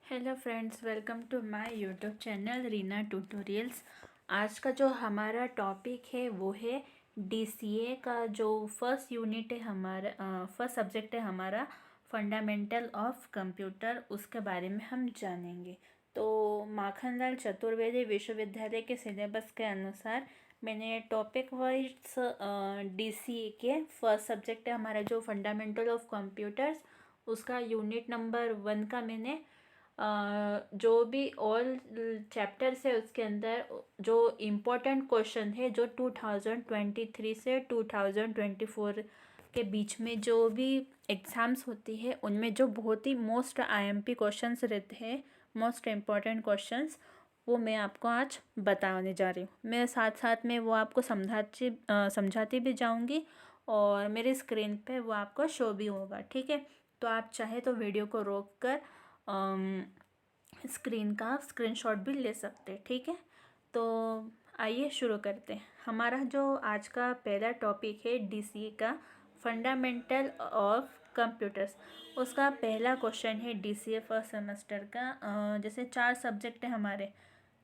Hello friends, welcome to my YouTube channel Reena tutorials. आज का जो हमारा टॉपिक है वो है डीसीए का जो फर्स्ट यूनिट है हमारा, फर्स्ट सब्जेक्ट है हमारा फंडामेंटल ऑफ कंप्यूटर। उसके बारे में हम जानेंगे। तो माखनलाल चतुर्वेदी विश्वविद्यालय के सिलेबस के अनुसार मैंने टॉपिक वाइज डीसीए के फर्स्ट सब्जेक्ट है हमारा जो फंडामेंटल ऑफ कंप्यूटर्स, उसका यूनिट नंबर 1 का मैंने जो भी ऑल चैप्टर्स है उसके अंदर जो इम्पोर्टेंट क्वेश्चन है जो 2023 से 2024 के बीच में जो भी एग्ज़ाम्स होती है उनमें जो बहुत ही मोस्ट आईएमपी क्वेश्चंस रहते हैं, मोस्ट इम्पॉर्टेंट क्वेश्चंस, वो मैं आपको आज बताने जा रही हूँ। मैं साथ साथ में वो आपको समझाती भी जाऊँगी और मेरे स्क्रीन पे वो आपको शो भी होगा। ठीक है, तो आप चाहे तो वीडियो को रोक कर स्क्रीन का स्क्रीनशॉट भी ले सकते हैं। ठीक है, तो आइए शुरू करते हैं। हमारा जो आज का पहला टॉपिक है डीसीए का फंडामेंटल ऑफ कंप्यूटर्स, उसका पहला क्वेश्चन है डीसीए फर्स्ट सेमेस्टर का। जैसे 4 सब्जेक्ट है हमारे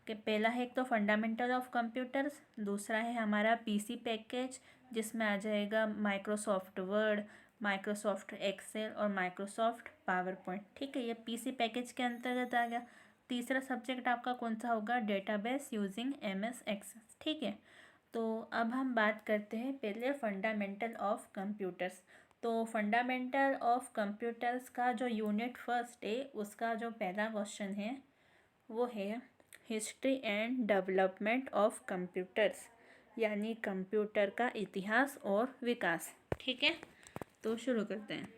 कि पहला है एक तो फंडामेंटल ऑफ कंप्यूटर्स, दूसरा है हमारा पीसी पैकेज जिसमें आ जाएगा माइक्रोसॉफ्ट वर्ड, माइक्रोसॉफ्ट एक्सेल और माइक्रोसॉफ्ट पावर पॉइंट। ठीक है, ये पीसी पैकेज के अंतर्गत आ गया। तीसरा सब्जेक्ट आपका कौन सा होगा? Database using MS access. ठीक है, तो अब हम बात करते हैं पहले फंडामेंटल ऑफ कंप्यूटर्स। तो फंडामेंटल ऑफ कंप्यूटर्स का जो यूनिट फर्स्ट है उसका जो पहला क्वेश्चन है वो है history and development of computers, यानी कंप्यूटर का इतिहास और विकास। ठीक है, तो शुरू करते हैं।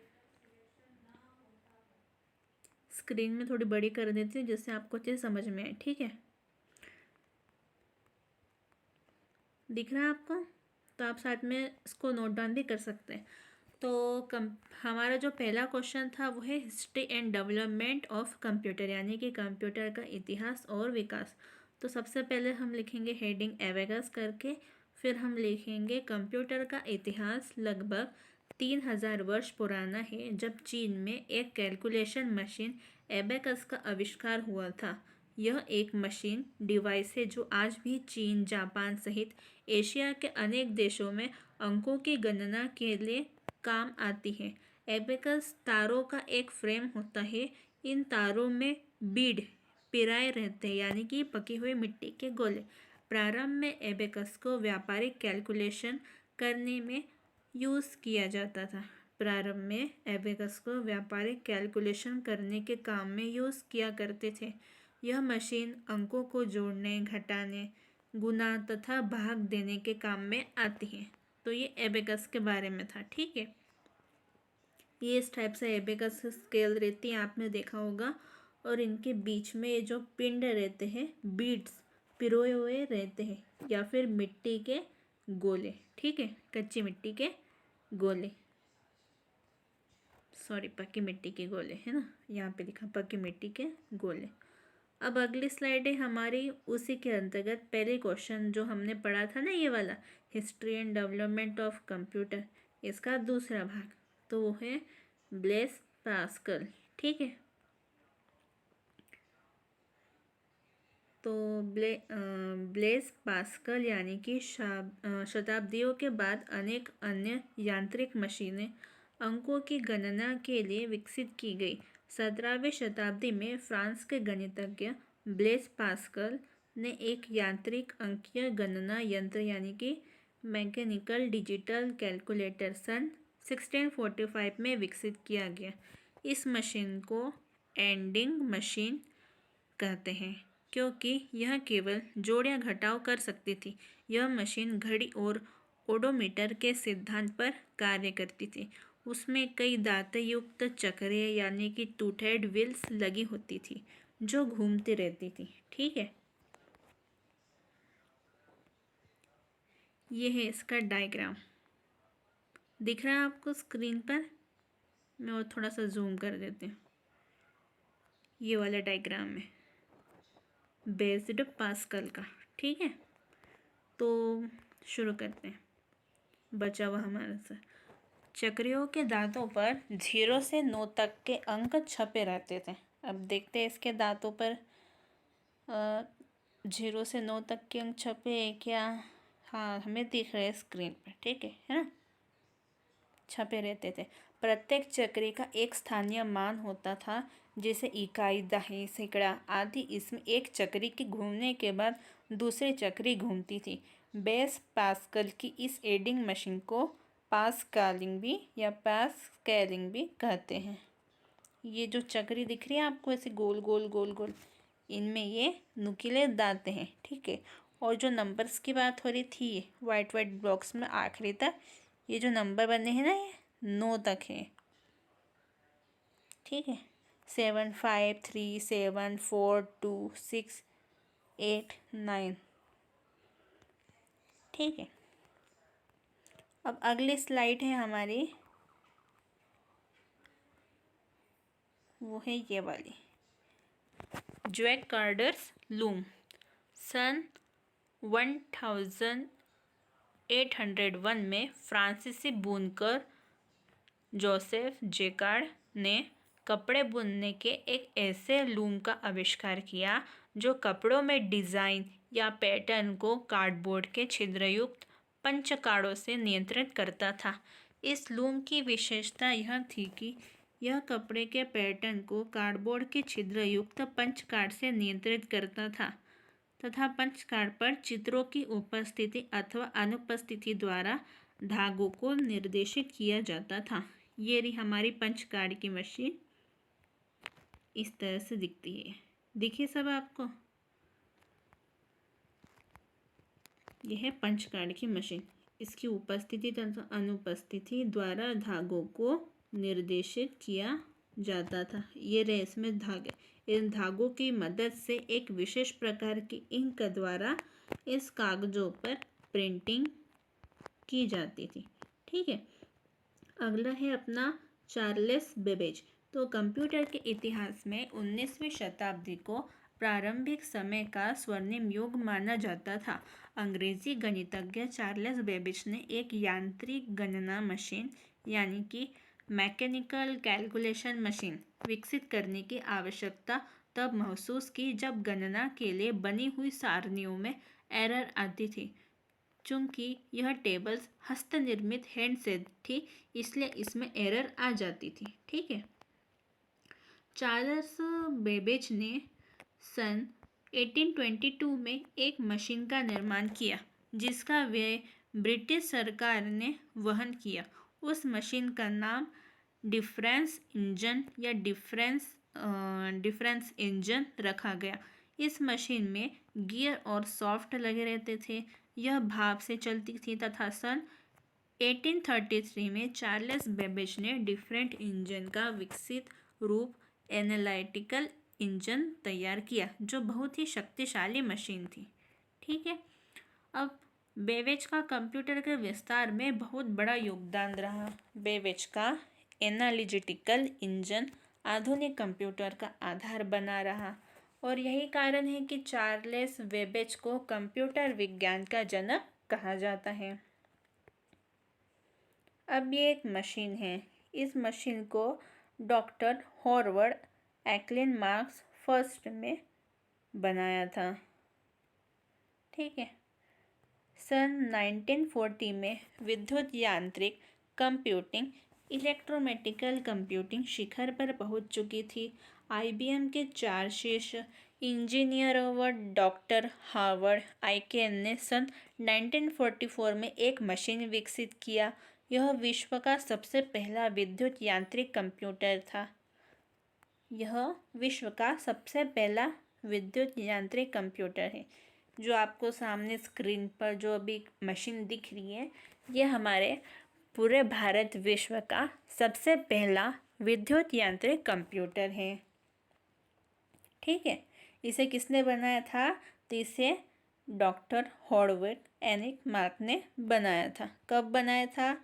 स्क्रीन में थोड़ी बड़ी कर देती हूँ जिससे आपको चीज़ समझ में आए। ठीक है, दिख रहा है आपको? तो आप साथ में इसको नोट डाउन भी कर सकते हैं। तो हमारा जो पहला क्वेश्चन था वो है history and development of computer, यानी कि कंप्यूटर का इतिहास और विकास। तो सबसे पहले हम लिखेंगे हेडिंग एबेकस करके, फिर हम लिखेंगे कंप्यूटर का इतिहास लगभग 3000 वर्ष पुराना है जब चीन में एक कैलकुलेशन मशीन एबेकस का आविष्कार हुआ था। यह एक मशीन डिवाइस है जो आज भी चीन, जापान सहित एशिया के अनेक देशों में अंकों की गणना के लिए काम आती है। एबेकस तारों का एक फ्रेम होता है। इन तारों में बीड पिराए रहते हैं, यानी कि पकी हुई मिट्टी के गोले। प्रारंभ में एबेकस को व्यापारिक कैलकुलेशन करने में यूज़ किया जाता था। प्रारंभ में एबेकस को व्यापारिक कैलकुलेशन करने के काम में यूज़ किया करते थे। यह मशीन अंकों को जोड़ने, घटाने, गुना तथा भाग देने के काम में आती है। तो ये एबेकस के बारे में था। ठीक है, ये इस टाइप से एबेकस स्केल रहती है, आपने देखा होगा। और इनके बीच में ये जो पिंड रहते हैं, बीड्स पिरोए हुए रहते हैं, या फिर मिट्टी के गोले। ठीक है, कच्ची मिट्टी के गोले, सॉरी पक्की मिट्टी के गोले है ना, यहाँ पे लिखा पक्की मिट्टी के गोले। अब अगली स्लाइड है हमारी, उसी के अंतर्गत पहले क्वेश्चन जो हमने पढ़ा था ना, ये वाला history and development of computer, इसका दूसरा भाग, तो वो है ब्लेस पास्कल। ठीक है, तो ब्लेस पास्कल यानी कि शताब्दियों के बाद अनेक अन्य यांत्रिक मशीनें अंकों की गणना के लिए विकसित की गई। 17वीं शताब्दी में फ्रांस के गणितज्ञ ब्लेस पास्कल ने एक यांत्रिक अंकीय गणना यंत्र यानी कि मैकेनिकल डिजिटल कैलकुलेटर सन 1645 में विकसित किया गया। इस मशीन को एंडिंग मशीन कहते हैं क्योंकि यह केवल जोड़ या घटाव कर सकती थी। यह मशीन घड़ी और ओडोमीटर के सिद्धांत पर कार्य करती थी। उसमें कई दांतयुक्त चक्रे यानी कि टू-हेड व्हील्स लगी होती थी जो घूमती रहती थी। ठीक है, ये है इसका डायग्राम, दिख रहा है आपको स्क्रीन पर? मैं और थोड़ा सा जूम कर देती हूँ। ये वाला डायग्राम है बेस्ड पास्कल का। ठीक है, तो शुरू करते हैं। बचा हुआ हमारा से चक्रियों के दांतों पर 0 से 9 तक के अंक छपे रहते थे। अब देखते हैं इसके दांतों पर 0 से 9 तक के अंक छपे हैं क्या। हाँ, हमें दिख रहे हैं स्क्रीन पर, ठीक है ना, छपे रहते थे। प्रत्येक चक्री का एक स्थानीय मान होता था, जैसे इकाई, दहाई, सैकड़ा आदि। इसमें एक चक्री के घूमने के बाद दूसरी चक्री घूमती थी। बेस पास्कल की इस एडिंग मशीन को पास्कलिंग भी या पास्कलिंग भी कहते हैं। ये जो चक्री दिख रही है आपको ऐसे गोल गोल गोल गोल, इनमें ये नुकीले दांत हैं, ठीक है। और जो नंबर्स की बात हो रही थी वाइट वाइट ब्लॉक्स में आखिरी तक, ये जो नंबर बने हैं ना, ये 9 तक है, ठीक है। 7 5 3 7 4 2 6 8 9, ठीक है। अब अगली स्लाइड है हमारी, वो है ये वाली, जैकार्डस लूम। सन 1801 में फ्रांसीसी बुनकर जोसेफ जैकार्ड ने कपड़े बुनने के एक ऐसे लूम का आविष्कार किया जो कपड़ों में डिज़ाइन या पैटर्न को कार्डबोर्ड के छिद्रयुक्त पंचकाड़ों से नियंत्रित करता था। इस लूम की विशेषता यह थी कि यह कपड़े के पैटर्न को कार्डबोर्ड के छिद्रयुक्त पंचकाड़ से नियंत्रित करता था तथा पंचकाड़ पर चित्रों की उपस्थिति अथवा अनुपस्थिति द्वारा धागों को निर्देशित किया जाता था। ये रही हमारी पंचकाड़ की मशीन, इस तरह से दिखती है। दिखिए सब आपको, यह है पंचकाड़ की मशीन। इसकी उपस्थिति तथा अनुपस्थिति द्वारा धागों को निर्देशित किया जाता था। ये रहे इसमें धागे। इन धागों की मदद से एक विशेष प्रकार की इंक द्वारा इस कागजों पर प्रिंटिंग की जाती थी, ठीक है। अगला है अपना चार्ल्स बेबेज। तो कंप्यूटर के इतिहास में 19वीं शताब्दी को प्रारंभिक समय का स्वर्णिम युग माना जाता था। अंग्रेजी गणितज्ञ चार्ल्स बेबेज ने एक यांत्रिक गणना मशीन यानी कि मैकेनिकल कैलकुलेशन मशीन विकसित करने की आवश्यकता तब महसूस की जब गणना के लिए बनी हुई सारणियों में एरर आती थी। चूंकि यह टेबल्स हस्तनिर्मित हैंड से थी, इसलिए इसमें एरर आ जाती थी, ठीक है। चार्ल्स बेबेज ने सन 1822 में एक मशीन का निर्माण किया जिसका व्यय ब्रिटिश सरकार ने वहन किया। उस मशीन का नाम डिफरेंस इंजन या डिफरेंस इंजन रखा गया। इस मशीन में गियर और सॉफ्ट लगे रहते थे। यह भाप से चलती थी तथा सन 1833 में चार्ल्स बेबेज ने डिफरेंट इंजन का विकसित रूप एनालिटिकल इंजन तैयार किया जो बहुत ही शक्तिशाली मशीन थी, ठीक है। अब बेबेज का कंप्यूटर के विस्तार में बहुत बड़ा योगदान रहा। बेबेज का एनालिटिकल इंजन आधुनिक कंप्यूटर का आधार बना रहा और यही कारण है कि चार्ल्स बेबेज को कंप्यूटर विज्ञान का जनक कहा जाता है। अब ये एक मशीन है। इस मशीन को डॉक्टर हॉवर्ड एक्लिन मार्क्स फर्स्ट में बनाया था, ठीक है। सन 1940 में विद्युत यांत्रिक कंप्यूटिंग इलेक्ट्रोमैटिकल कंप्यूटिंग शिखर पर पहुंच चुकी थी। IBM के 4 शीर्ष इंजीनियरों व डॉक्टर हार्वर्ड आइकेन ने सन 1944 में एक मशीन विकसित किया। यह विश्व का सबसे पहला विद्युत यांत्रिक कंप्यूटर था। यह विश्व का सबसे पहला विद्युत यांत्रिक कंप्यूटर है। जो आपको सामने स्क्रीन पर जो अभी मशीन दिख रही है, ये हमारे पूरे भारत विश्व का सबसे पहला विद्युत यांत्रिक कंप्यूटर है, ठीक है। इसे किसने बनाया था? तो इसे डॉक्टर हॉवर्ड एनिक मार्क ने बनाया था। कब बनाया था?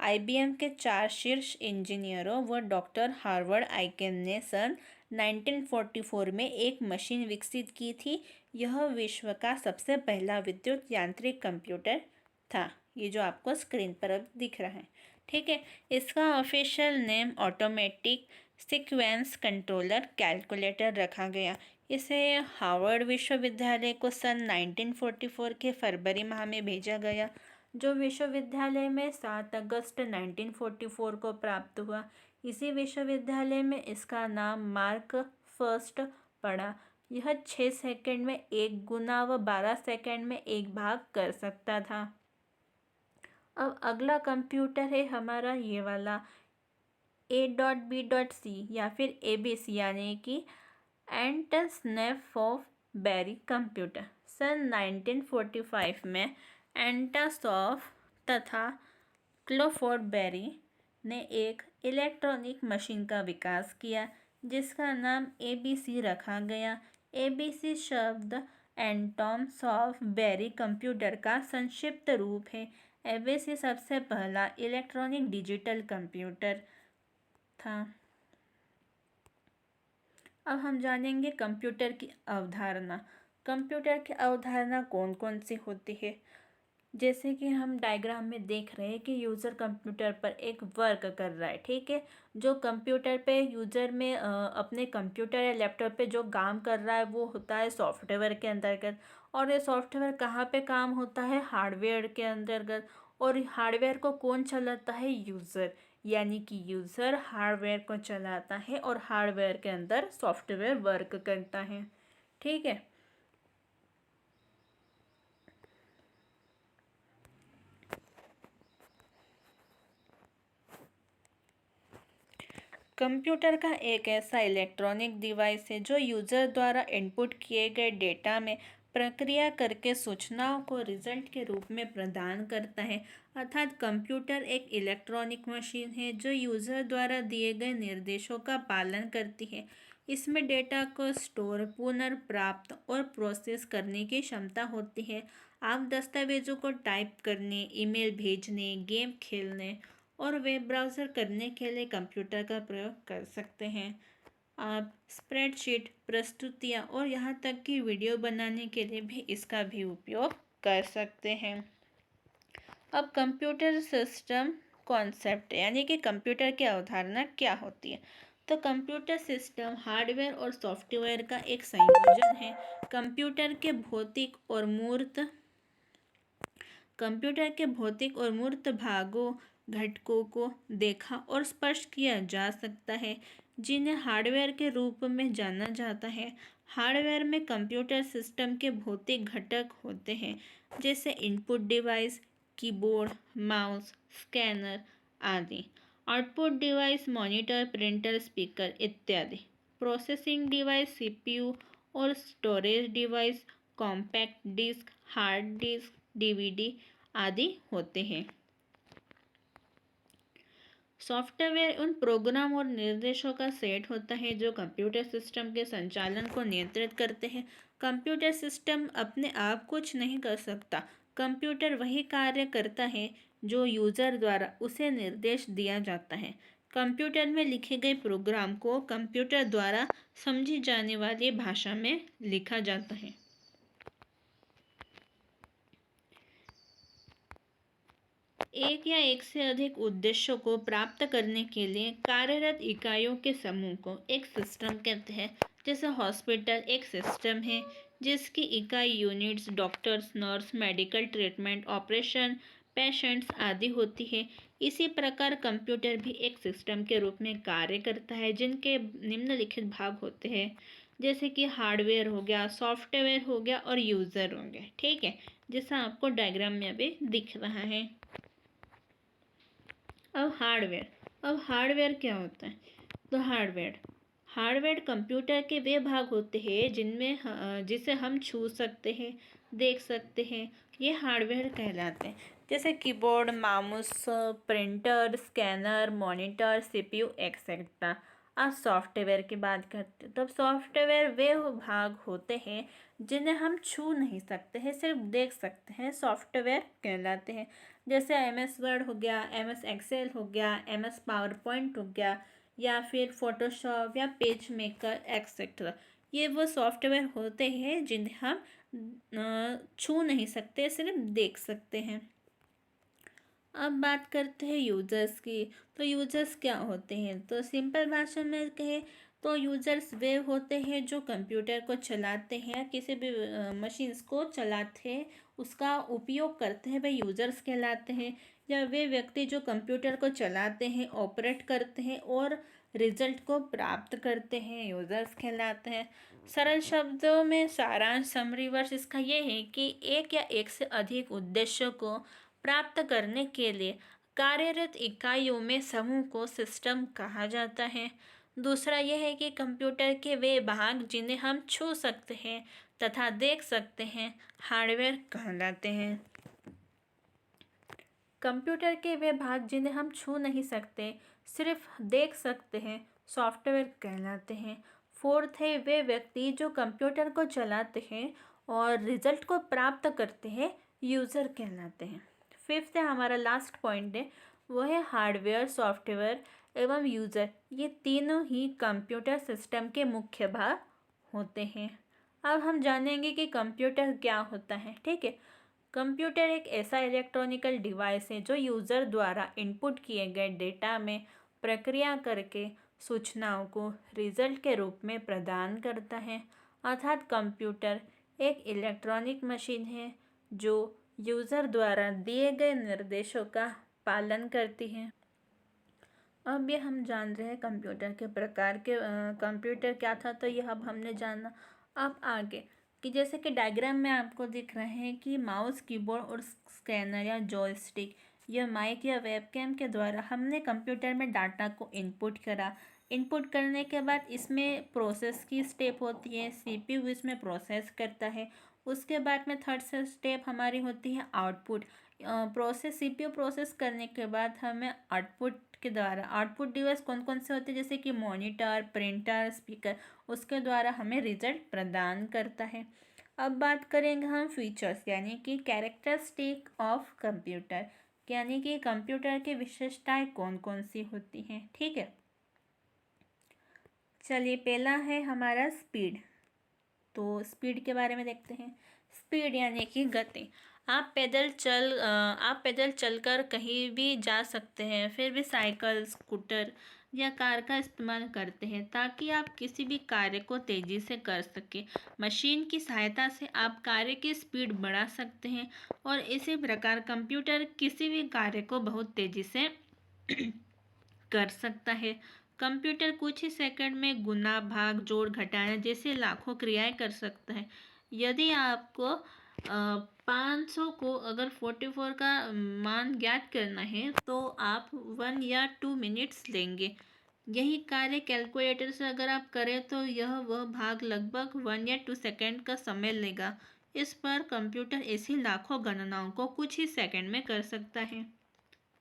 IBM के 4 शीर्ष इंजीनियरों व डॉक्टर हार्वर्ड आइकेन ने सन 1944 में एक मशीन विकसित की थी। यह विश्व का सबसे पहला विद्युत यांत्रिक कंप्यूटर था। ये जो आपको स्क्रीन पर अब दिख रहा है, ठीक है। इसका official name automatic sequence controller calculator रखा गया। इसे हार्वर्ड विश्वविद्यालय को सन 1944 के फरवरी माह में भेजा गया, जो विश्वविद्यालय में 7 अगस्त 1944 को प्राप्त हुआ। इसी विश्वविद्यालय में इसका नाम मार्क फर्स्ट पड़ा। यह 6 सेकंड में 1 गुना व 12 सेकंड में 1 भाग कर सकता था। अब अगला कंप्यूटर है हमारा ये वाला A.B.C या फिर ABC यानी कि एंटसनेफोफ-बेरी कंप्यूटर। सन 1945 में एंटासॉफ तथा क्लॉफोर्ड बेरी ने एक इलेक्ट्रॉनिक मशीन का विकास किया जिसका नाम ABC रखा गया। ABC शब्द एंटोन-सॉफ-बेरी कंप्यूटर का संक्षिप्त रूप है। ABC सबसे पहला इलेक्ट्रॉनिक डिजिटल कंप्यूटर था। अब हम जानेंगे कंप्यूटर की अवधारणा। कंप्यूटर की अवधारणा कौन कौन सी होती है। जैसे कि हम डायग्राम में देख रहे हैं कि यूज़र कंप्यूटर पर एक वर्क कर रहा है, ठीक है। जो कंप्यूटर पे यूज़र में अपने कंप्यूटर या लैपटॉप पे जो काम कर रहा है वो होता है सॉफ्टवेयर के अंतर्गत। और ये सॉफ्टवेयर कहाँ पे काम होता है, हार्डवेयर के अंतर्गत। और हार्डवेयर को कौन चलाता है, यूज़र। यानी कि यूज़र हार्डवेयर को चलाता है और हार्डवेयर के अंदर सॉफ्टवेयर वर्क करता है, ठीक है। कंप्यूटर का एक ऐसा इलेक्ट्रॉनिक डिवाइस है जो यूज़र द्वारा इनपुट किए गए डेटा में प्रक्रिया करके सूचनाओं को रिजल्ट के रूप में प्रदान करता है। अर्थात कंप्यूटर एक इलेक्ट्रॉनिक मशीन है जो यूज़र द्वारा दिए गए निर्देशों का पालन करती है। इसमें डेटा को स्टोर, पुनर्प्राप्त और प्रोसेस करने की क्षमता होती है। आप दस्तावेजों को टाइप करने, ईमेल भेजने, गेम खेलने और वेब ब्राउज़र करने के लिए कंप्यूटर का प्रयोग कर सकते हैं। आप स्प्रेडशीट, प्रस्तुतियाँ और यहाँ तक कि वीडियो बनाने के लिए भी इसका भी उपयोग कर सकते हैं। अब कंप्यूटर सिस्टम कॉन्सेप्ट यानी कि कंप्यूटर की अवधारणा क्या होती है। तो कंप्यूटर सिस्टम हार्डवेयर और सॉफ्टवेयर का एक संयोजन है। कंप्यूटर के भौतिक और मूर्त भागों, घटकों को देखा और स्पर्श किया जा सकता है, जिन्हें हार्डवेयर के रूप में जाना जाता है। हार्डवेयर में कंप्यूटर सिस्टम के भौतिक घटक होते हैं, जैसे input device, keyboard, mouse, scanner आदि। Output device monitor, printer, speaker इत्यादि। प्रोसेसिंग डिवाइस सीपीयू और storage device compact disk, hard disk, DVD आदि होते हैं। सॉफ्टवेयर उन प्रोग्राम और निर्देशों का सेट होता है जो कंप्यूटर सिस्टम के संचालन को नियंत्रित करते हैं। कंप्यूटर सिस्टम अपने आप कुछ नहीं कर सकता। कंप्यूटर वही कार्य करता है जो यूज़र द्वारा उसे निर्देश दिया जाता है। कंप्यूटर में लिखे गए प्रोग्राम को कंप्यूटर द्वारा समझी जाने वाली भाषा में लिखा जाता है। एक या एक से अधिक उद्देश्यों को प्राप्त करने के लिए कार्यरत इकाइयों के समूह को एक सिस्टम कहते हैं। जैसे हॉस्पिटल एक सिस्टम है जिसकी इकाई units, doctors, nurse, medical treatment, operation, patients आदि होती है। इसी प्रकार कंप्यूटर भी एक सिस्टम के रूप में कार्य करता है जिनके निम्नलिखित भाग होते हैं, जैसे कि हार्डवेयर हो गया, सॉफ्टवेयर हो गया और यूज़र हो गया, ठीक है, जैसा आपको डायग्राम में अभी दिख रहा है। अब हार्डवेयर क्या होता है। तो हार्डवेयर कंप्यूटर के वे भाग होते हैं जिसे हम छू सकते हैं, देख सकते हैं, ये हार्डवेयर कहलाते हैं। जैसे keyboard, mouse, printer, scanner, monitor, CPU etcetera. अब सॉफ्टवेयर की बात करते हैं। तो सॉफ्टवेयर वे भाग होते हैं जिन्हें हम छू नहीं सकते हैं, सिर्फ देख सकते हैं, सॉफ्टवेयर कहलाते हैं। जैसे MS वर्ड हो गया, MS एक्सेल हो गया, MS पावर पॉइंट हो गया, या फिर फोटोशॉप या पेज मेकर एक्सेट्रा। ये वो सॉफ्टवेयर होते हैं जिन्हें हम छू नहीं सकते, सिर्फ देख सकते हैं। अब बात करते हैं यूज़र्स की। तो यूज़र्स क्या होते हैं? तो सिंपल भाषा में कहें तो यूज़र्स वे होते हैं जो कंप्यूटर को चलाते हैं या किसी भी मशीन्स को चलाते हैं, उसका उपयोग करते हैं, वे यूज़र्स कहलाते हैं। या वे व्यक्ति जो कंप्यूटर को चलाते हैं, ऑपरेट करते हैं और रिजल्ट को प्राप्त करते हैं, यूज़र्स कहलाते हैं। सरल शब्दों में सारांश समरी वर्ष इसका ये है कि एक या एक से अधिक उद्देश्यों को प्राप्त करने के लिए कार्यरत इकाइयों में समूह को सिस्टम कहा जाता है। दूसरा यह है कि कंप्यूटर के वे भाग जिन्हें हम छू सकते हैं तथा देख सकते हैं, हार्डवेयर कहलाते हैं। कंप्यूटर के वे भाग जिन्हें हम छू नहीं सकते, सिर्फ देख सकते हैं, सॉफ्टवेयर कहलाते हैं। फोर्थ है वे व्यक्ति जो कंप्यूटर को चलाते हैं और रिजल्ट को प्राप्त करते हैं, यूज़र कहलाते हैं। फिफ्थ है हमारा लास्ट पॉइंट है, वो है हार्डवेयर, सॉफ्टवेयर एवं यूज़र। ये तीनों ही कंप्यूटर सिस्टम के मुख्य भाग होते हैं। अब हम जानेंगे कि कंप्यूटर क्या होता है। ठीक है, कंप्यूटर एक ऐसा इलेक्ट्रॉनिकल डिवाइस है जो यूज़र द्वारा इनपुट किए गए डेटा में प्रक्रिया करके सूचनाओं को रिजल्ट के रूप में प्रदान करता है। अर्थात कंप्यूटर एक इलेक्ट्रॉनिक मशीन है जो यूज़र द्वारा दिए गए निर्देशों का पालन करती है। अब ये हम जान रहे हैं कंप्यूटर के प्रकार के कंप्यूटर क्या था, तो यह अब हमने जाना। अब आगे कि जैसे कि डायग्राम में आपको दिख रहे हैं कि माउस, कीबोर्ड और स्कैनर या जॉयस्टिक या माइक या वेबकैम के द्वारा हमने कंप्यूटर में डाटा को इनपुट करा। इनपुट करने के बाद इसमें प्रोसेस की स्टेप होती है, सीपीयू इसमें प्रोसेस करता है। उसके बाद में थर्ड से स्टेप हमारी होती है आउटपुट। सीपीयू प्रोसेस करने के बाद हमें आउटपुट के द्वारा, आउटपुट डिवाइस कौन कौन से होते हैं जैसे कि मॉनिटर, प्रिंटर, स्पीकर, उसके द्वारा हमें रिजल्ट प्रदान करता है। अब बात करेंगे हम फीचर्स यानी कि कैरेक्टरिस्टिक ऑफ कंप्यूटर, यानी कि कंप्यूटर की विशेषताएं कौन कौन सी होती हैं। ठीक है, चलिए पहला है हमारा स्पीड। तो स्पीड के बारे में देखते हैं। स्पीड यानी कि गति। आप पैदल चलकर कहीं भी जा सकते हैं, फिर भी साइकिल, स्कूटर या कार का इस्तेमाल करते हैं ताकि आप किसी भी कार्य को तेज़ी से कर सकें। मशीन की सहायता से आप कार्य की स्पीड बढ़ा सकते हैं और इसी प्रकार कंप्यूटर किसी भी कार्य को बहुत तेज़ी से कर सकता है। कंप्यूटर कुछ ही सेकंड में गुना, भाग, जोड़, घटाना जैसे लाखों क्रियाएं कर सकता है। यदि आपको 500 को अगर 44 का मान ज्ञात करना है तो आप 1 या 2 मिनट्स लेंगे। यही कार्य कैलकुलेटर से अगर आप करें तो वह भाग लगभग 1 या 2 सेकंड का समय लेगा। इस पर कंप्यूटर ऐसी लाखों गणनाओं को कुछ ही सेकंड में कर सकता है।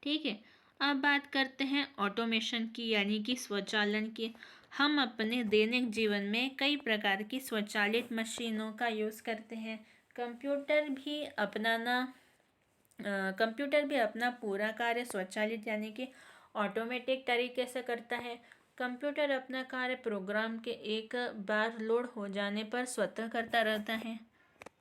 ठीक है, अब बात करते हैं ऑटोमेशन की यानी कि स्वचालन की। हम अपने दैनिक जीवन में कई प्रकार की स्वचालित मशीनों का यूज़ करते हैं। कंप्यूटर भी अपना पूरा कार्य स्वचालित यानी कि ऑटोमेटिक तरीके से करता है। कंप्यूटर अपना कार्य प्रोग्राम के एक बार लोड हो जाने पर स्वतः करता रहता है।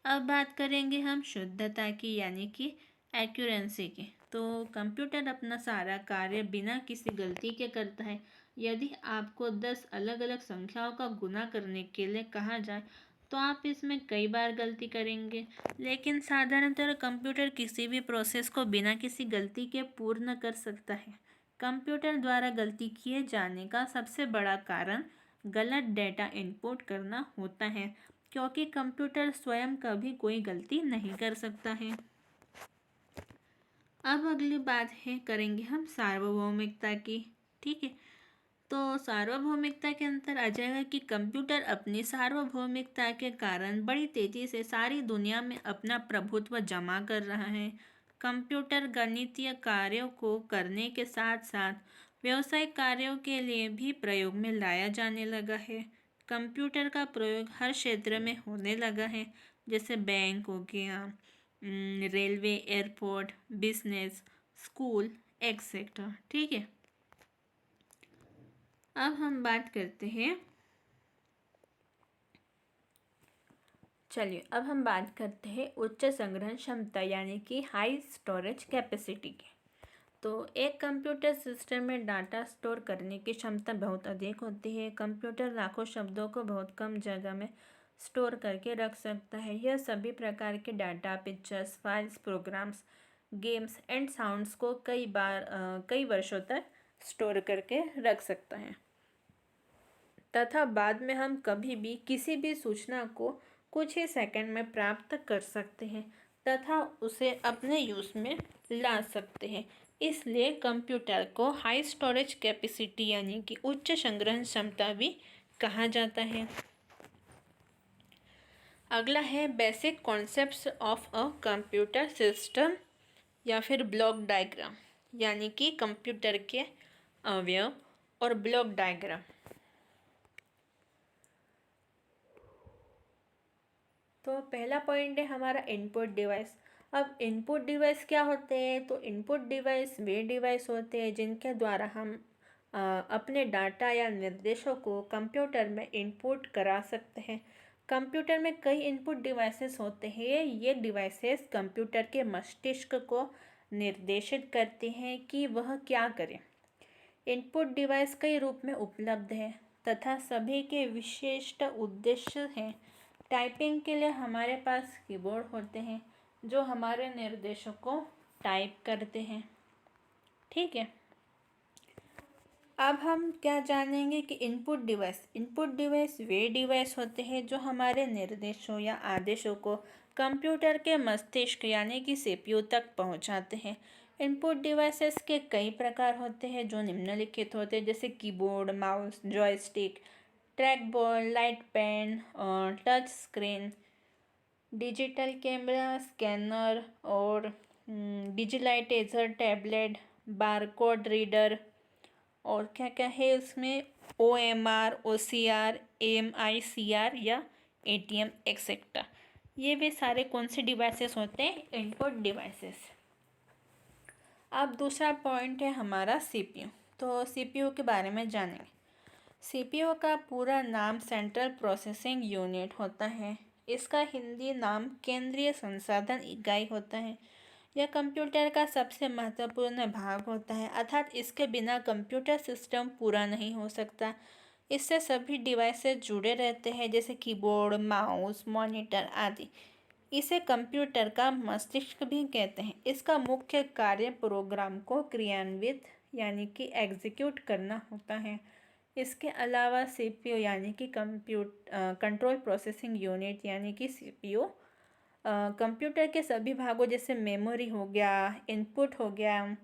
अब बात करेंगे हम शुद्धता की यानी कि एक्यूरेंसी की। तो कंप्यूटर अपना सारा कार्य बिना किसी गलती के करता है। यदि आपको 10 अलग अलग संख्याओं का गुणा करने के लिए कहा जाए तो आप इसमें कई बार गलती करेंगे, लेकिन साधारणतः कंप्यूटर किसी भी प्रोसेस को बिना किसी गलती के पूर्ण कर सकता है। कंप्यूटर द्वारा गलती किए जाने का सबसे बड़ा कारण गलत डेटा इनपुट करना होता है, क्योंकि कंप्यूटर स्वयं कभी कोई गलती नहीं कर सकता है। अब अगली बात करेंगे हम सार्वभौमिकता की। ठीक है, तो सार्वभौमिकता के अंतर आ जाएगा कि कंप्यूटर अपनी सार्वभौमिकता के कारण बड़ी तेजी से सारी दुनिया में अपना प्रभुत्व जमा कर रहा है। कंप्यूटर गणितीय कार्यों को करने के साथ साथ व्यावसायिक कार्यों के लिए भी प्रयोग में लाया जाने लगा है। कंप्यूटर का प्रयोग हर क्षेत्र में होने लगा है, जैसे बैंक हो गया, railway, airport, business, school etcetera. ठीक है, अब हम बात करते हैं उच्च संग्रहण क्षमता यानी कि हाई स्टोरेज कैपेसिटी की। तो एक कंप्यूटर सिस्टम में डाटा स्टोर करने की क्षमता बहुत अधिक होती है। कंप्यूटर लाखों शब्दों को बहुत कम जगह में स्टोर करके रख सकता है। यह सभी प्रकार के data, pictures, files, programs, games and sounds को कई वर्षों तक स्टोर करके रख सकता है तथा बाद में हम कभी भी किसी भी सूचना को कुछ ही सेकंड में प्राप्त कर सकते हैं तथा उसे अपने यूज़ में ला सकते हैं। इसलिए कंप्यूटर को हाई स्टोरेज कैपेसिटी यानी कि उच्च संग्रहण क्षमता भी कहा जाता है। अगला है basic concepts of a computer system या फिर ब्लॉक डायग्राम, यानी कि कंप्यूटर के अवयव और ब्लॉक डायग्राम। तो पहला पॉइंट है हमारा इनपुट डिवाइस। अब इनपुट डिवाइस क्या होते हैं? तो इनपुट डिवाइस वे डिवाइस होते हैं जिनके द्वारा हम अपने डाटा या निर्देशों को कंप्यूटर में इनपुट करा सकते हैं। कंप्यूटर में कई इनपुट डिवाइसेस होते हैं। ये डिवाइसेस कंप्यूटर के मस्तिष्क को निर्देशित करते हैं कि वह क्या करे। इनपुट डिवाइस कई रूप में उपलब्ध है तथा सभी के विशिष्ट उद्देश्य हैं। टाइपिंग के लिए हमारे पास कीबोर्ड होते हैं जो हमारे निर्देशों को टाइप करते हैं। ठीक है, अब हम क्या जानेंगे कि इनपुट डिवाइस वे डिवाइस होते हैं जो हमारे निर्देशों या आदेशों को कंप्यूटर के मस्तिष्क यानी कि सीपीयू तक पहुंचाते हैं। इनपुट डिवाइसेस के कई प्रकार होते हैं जो निम्नलिखित होते हैं, जैसे keyboard, mouse, joystick, trackball, light pen और touch screen, digital camera, scanner और डिजिटाइजेशन टैबलेट, बारकोड रीडर और क्या क्या है उसमें OMR, OCR, AMICR या ATM एक्सेट्रा। ये वे सारे कौन से डिवाइसेस होते हैं? Input devices. अब दूसरा पॉइंट है हमारा CPU। तो CPU के बारे में जानेंगे। CPU का पूरा नाम सेंट्रल प्रोसेसिंग यूनिट होता है। इसका हिंदी नाम केंद्रीय संसाधन इकाई होता है। यह कंप्यूटर का सबसे महत्वपूर्ण भाग होता है, अर्थात इसके बिना कंप्यूटर सिस्टम पूरा नहीं हो सकता। इससे सभी डिवाइसेस जुड़े रहते हैं, जैसे कीबोर्ड, माउस, मॉनिटर आदि। इसे कंप्यूटर का मस्तिष्क भी कहते हैं। इसका मुख्य कार्य प्रोग्राम को क्रियान्वित यानी कि एग्जीक्यूट करना होता है। इसके अलावा CPU यानी कि कंट्रोल प्रोसेसिंग यूनिट यानी कि CPU कंप्यूटर के सभी भागों जैसे मेमोरी हो गया, इनपुट हो गया,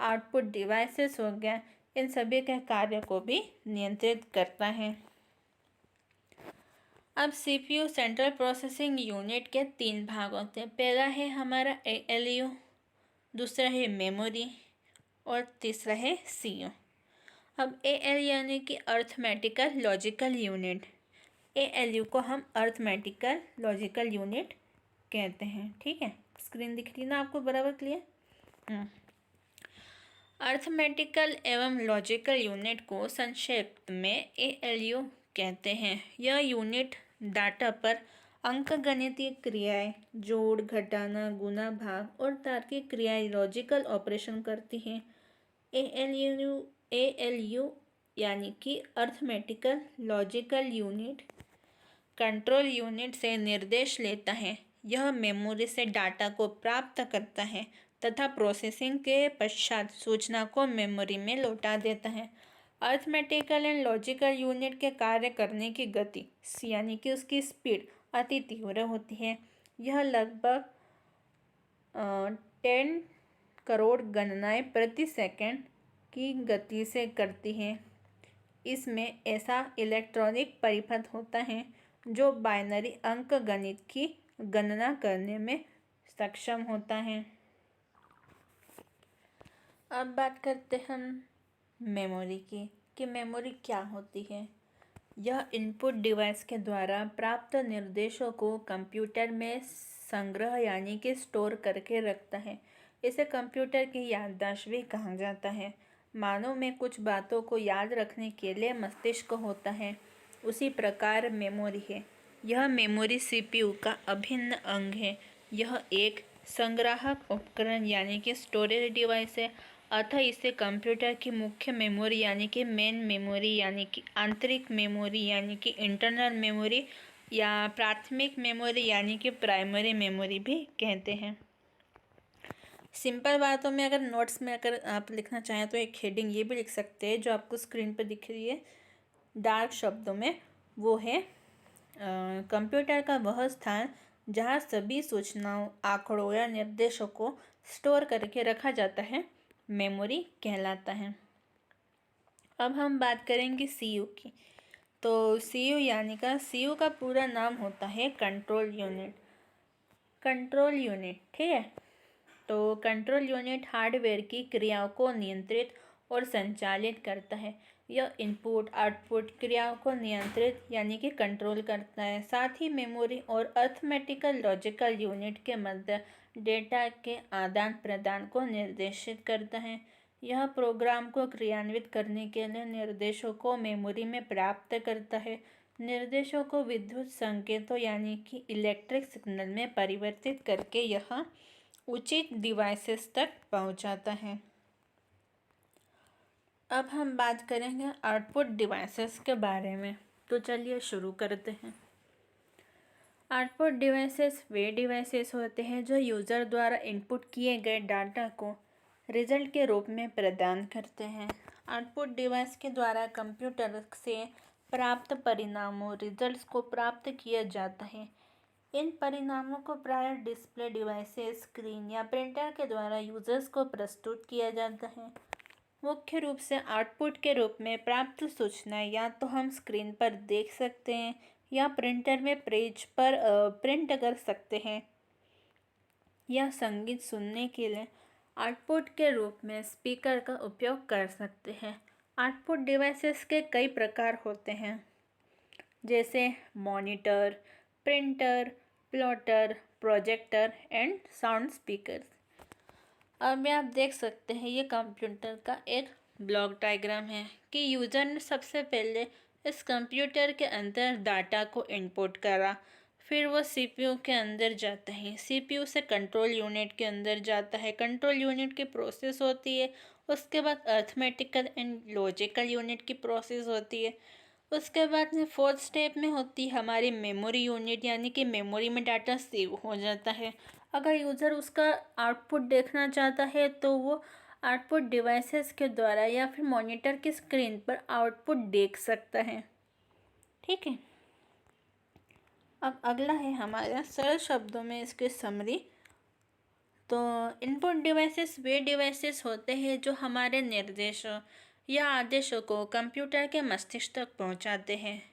आउटपुट डिवाइसेस हो गया, इन सभी के कार्य को भी नियंत्रित करता है। अब CPU सेंट्रल प्रोसेसिंग यूनिट के 3 भाग होते हैं। पहला है हमारा ALU, दूसरा है मेमोरी और तीसरा है CO। अब ALU यानी कि अर्थमेटिकल लॉजिकल यूनिट। ALU को हम अर्थमेटिकल लॉजिकल यूनिट कहते हैं। ठीक है, स्क्रीन दिख रही ना आपको बराबर क्लियर? अर्थमेटिकल एवं लॉजिकल यूनिट को संक्षेप में ALU कहते हैं। यह यूनिट डाटा पर अंकगणितीय क्रियाएं, जोड़, घटाना, गुणा, भाग और तार्किक क्रियाएं, लॉजिकल ऑपरेशन करती हैं। ALU यानी कि arithmetical logical unit control unit से निर्देश लेता है। यह मेमोरी से डाटा को प्राप्त करता है तथा प्रोसेसिंग के पश्चात सूचना को मेमोरी में लौटा देता है। अर्थमेटिकल एंड लॉजिकल यूनिट के कार्य करने की गति यानी कि उसकी स्पीड अति तीव्र होती है। यह लगभग 10 करोड़ गणनाएं प्रति सेकंड की गति से करती है। इसमें ऐसा इलेक्ट्रॉनिक परिपथ होता है जो बाइनरी अंकगणित की गणना करने में सक्षम होता है। अब बात करते हैं हम मेमोरी की कि मेमोरी क्या होती है। यह इनपुट डिवाइस के द्वारा प्राप्त निर्देशों को कंप्यूटर में संग्रह यानी कि स्टोर करके रखता है। इसे कंप्यूटर की याददाश्त भी कहा जाता है। मानव में कुछ बातों को याद रखने के लिए मस्तिष्क होता है, उसी प्रकार मेमोरी है। यह मेमोरी CPU का अभिन्न अंग है। यह एक संग्राहक उपकरण यानी कि स्टोरेज डिवाइस है अतः इसे कंप्यूटर की मुख्य मेमोरी यानी कि मेन मेमोरी यानी कि आंतरिक मेमोरी यानी कि इंटरनल मेमोरी या प्राथमिक मेमोरी यानी कि प्राइमरी मेमोरी भी कहते हैं। सिंपल बातों में अगर नोट्स में अगर आप लिखना चाहें तो एक हेडिंग ये भी लिख सकते हैं जो आपको स्क्रीन पर दिख रही है डार्क शब्दों में, वो है कंप्यूटर का वह स्थान जहाँ सभी सूचनाओं, आंकड़ों या निर्देशों को स्टोर करके रखा जाता है, मेमोरी कहलाता है। अब हम बात करेंगे सीयू की। तो सीयू का पूरा नाम होता है कंट्रोल यूनिट। ठीक है। तो कंट्रोल यूनिट हार्डवेयर की क्रियाओं को नियंत्रित और संचालित करता है। यह इनपुट आउटपुट क्रियाओं को नियंत्रित यानी कि कंट्रोल करता है। साथ ही मेमोरी और अर्थमेटिकल लॉजिकल यूनिट के मध्य डेटा के आदान प्रदान को निर्देशित करता है। यह प्रोग्राम को क्रियान्वित करने के लिए निर्देशों को मेमोरी में प्राप्त करता है। निर्देशों को विद्युत संकेतों यानी कि इलेक्ट्रिक सिग्नल में परिवर्तित करके यह उचित डिवाइसेस तक पहुंचाता है। अब हम बात करेंगे आउटपुट डिवाइसेस के बारे में। तो चलिए शुरू करते हैं। आउटपुट डिवाइसेस वे डिवाइसेस होते हैं जो यूज़र द्वारा इनपुट किए गए डाटा को रिजल्ट के रूप में प्रदान करते हैं। आउटपुट डिवाइस के द्वारा कंप्यूटर से प्राप्त परिणामों रिजल्ट्स को प्राप्त किया जाता है। इन परिणामों को प्रायः डिस्प्ले डिवाइसेस, स्क्रीन या प्रिंटर के द्वारा यूजर्स को प्रस्तुत किया जाता है। मुख्य रूप से आउटपुट के रूप में प्राप्त सूचनाएं या तो हम स्क्रीन पर देख सकते हैं या प्रिंटर में पेज पर प्रिंट कर सकते हैं, या संगीत सुनने के लिए आउटपुट के रूप में स्पीकर का उपयोग कर सकते हैं। आउटपुट डिवाइसेस के कई प्रकार होते हैं, जैसे monitor, printer, plotter, projector and sound speakers. अब आप देख सकते हैं ये कंप्यूटर का एक ब्लॉक डायग्राम है कि यूज़र ने सबसे पहले इस कंप्यूटर के अंदर डाटा को इनपुट करा, फिर वो सीपीयू के अंदर जाता है, सीपीयू से कंट्रोल यूनिट के अंदर जाता है, कंट्रोल यूनिट की प्रोसेस होती है, उसके बाद अर्थमेटिकल एंड लॉजिकल यूनिट की प्रोसेस होती है, उसके बाद में फोर्थ स्टेप में होती है हमारी मेमोरी यूनिट यानी कि मेमोरी में डाटा सेव हो जाता है। अगर यूज़र उसका आउटपुट देखना चाहता है तो वो आउटपुट डिवाइसेस के द्वारा या फिर मॉनिटर की स्क्रीन पर आउटपुट देख सकता है। ठीक है। अब अगला है हमारा सरल शब्दों में इसकी समरी। तो इनपुट डिवाइसेस वे डिवाइसेस होते हैं जो हमारे निर्देशों या आदेशों को कंप्यूटर के मस्तिष्क तक पहुंचाते हैं।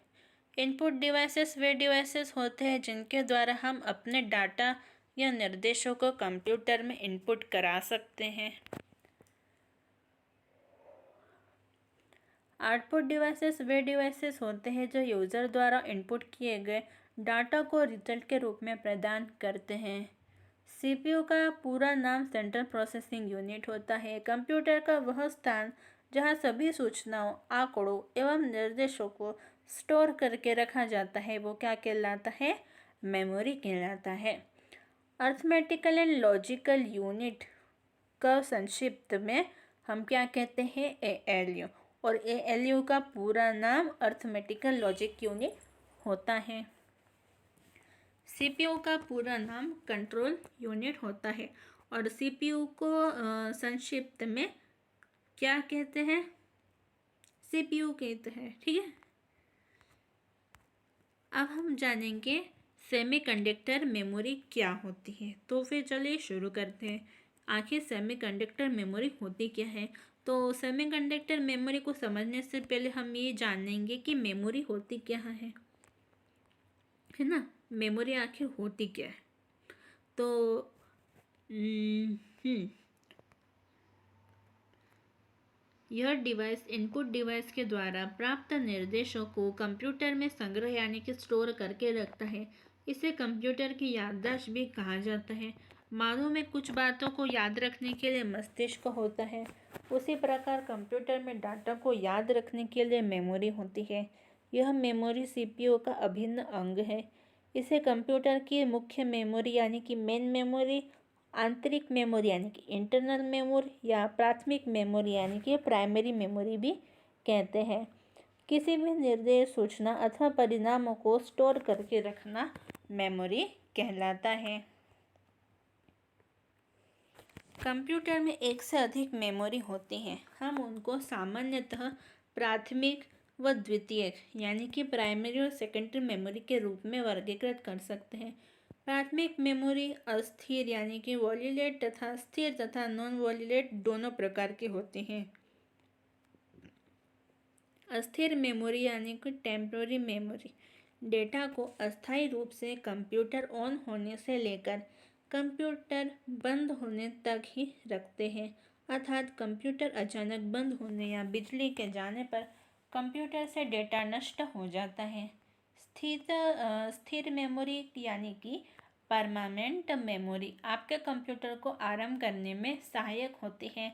इनपुट डिवाइसेस वे डिवाइसेस होते हैं जिनके द्वारा हम अपने डाटा या निर्देशों को कंप्यूटर में इनपुट करा सकते हैं। आउटपुट डिवाइसेस वे डिवाइसेस होते हैं जो यूज़र द्वारा इनपुट किए गए डाटा को रिजल्ट के रूप में प्रदान करते हैं। सीपीयू का पूरा नाम सेंट्रल प्रोसेसिंग यूनिट होता है। कंप्यूटर का वह स्थान जहां सभी सूचनाओं, आंकड़ों एवं निर्देशों को स्टोर करके रखा जाता है, वो क्या कहलाता है? मेमोरी कहलाता है। अर्थमेटिकल एंड लॉजिकल यूनिट का संक्षिप्त में हम क्या कहते हैं? एएलयू। और एएलयू का पूरा नाम अर्थमेटिकल लॉजिक यूनिट होता है। सीपीयू का पूरा नाम कंट्रोल यूनिट होता है और सीपीयू को संक्षिप्त में क्या कहते हैं? सीपीयू कहते हैं। ठीक है। अब हम जानेंगे सेमीकंडक्टर मेमोरी क्या होती है। तो फिर चलिए शुरू करते हैं। आखिर सेमीकंडक्टर मेमोरी होती क्या है? तो सेमीकंडक्टर मेमोरी को समझने से पहले हम ये जानेंगे कि मेमोरी होती क्या है ना? मेमोरी आखिर होती क्या है? तो यह डिवाइस इनपुट डिवाइस के द्वारा प्राप्त निर्देशों को कंप्यूटर में संग्रह यानी कि स्टोर करके रखता है। इसे कंप्यूटर की याददाश्त भी कहा जाता है। मानव में कुछ बातों को याद रखने के लिए मस्तिष्क होता है, उसी प्रकार कंप्यूटर में डाटा को याद रखने के लिए मेमोरी होती है। यह मेमोरी सीपीयू का अभिन्न अंग है। इसे कंप्यूटर की मुख्य मेमोरी यानी कि मेन मेमोरी आंतरिक मेमोरी यानी कि इंटरनल मेमोरी या प्राथमिक मेमोरी यानी कि प्राइमरी मेमोरी भी कहते हैं। किसी भी निर्देश, सूचना अथवा परिणामों को स्टोर करके रखना मेमोरी कहलाता है। कंप्यूटर में एक से अधिक मेमोरी होती हैं। हम उनको सामान्यतः प्राथमिक व द्वितीयक यानी कि प्राइमरी और सेकेंडरी मेमोरी के रूप में वर्गीकृत कर सकते हैं। प्राथमिक मेमोरी अस्थिर यानी कि वॉल्यूलेट तथा स्थिर तथा नॉन वॉल्यूलेट दोनों प्रकार की होती हैं। अस्थिर मेमोरी यानी कि टेम्पोररी मेमोरी डेटा को अस्थायी रूप से कंप्यूटर ऑन होने से लेकर कंप्यूटर बंद होने तक ही रखते हैं, अर्थात कंप्यूटर अचानक बंद होने या बिजली के जाने पर कंप्यूटर से डेटा नष्ट हो जाता है। स्थिर मेमोरी यानी कि परमानेंट मेमोरी आपके कंप्यूटर को आरंभ करने में सहायक होती है।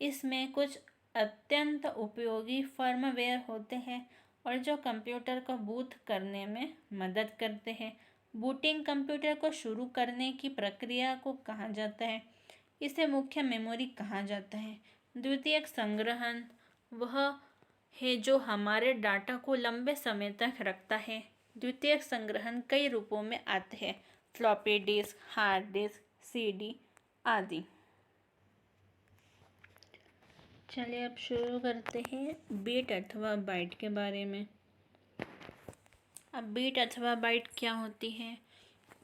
इसमें कुछ अत्यंत उपयोगी फर्मवेयर होते हैं और जो कंप्यूटर को बूट करने में मदद करते हैं। बूटिंग कंप्यूटर को शुरू करने की प्रक्रिया को कहा जाता है। इसे मुख्य मेमोरी कहा जाता है। द्वितीयक संग्रहण वह है जो हमारे डाटा को लंबे समय तक रखता है। द्वितीयक संग्रहण कई रूपों में आते हैं, floppy disk, hard disc, CD आदि। चलिए अब शुरू करते हैं बीट अथवा बाइट के बारे में। अब बीट अथवा बाइट क्या होती है?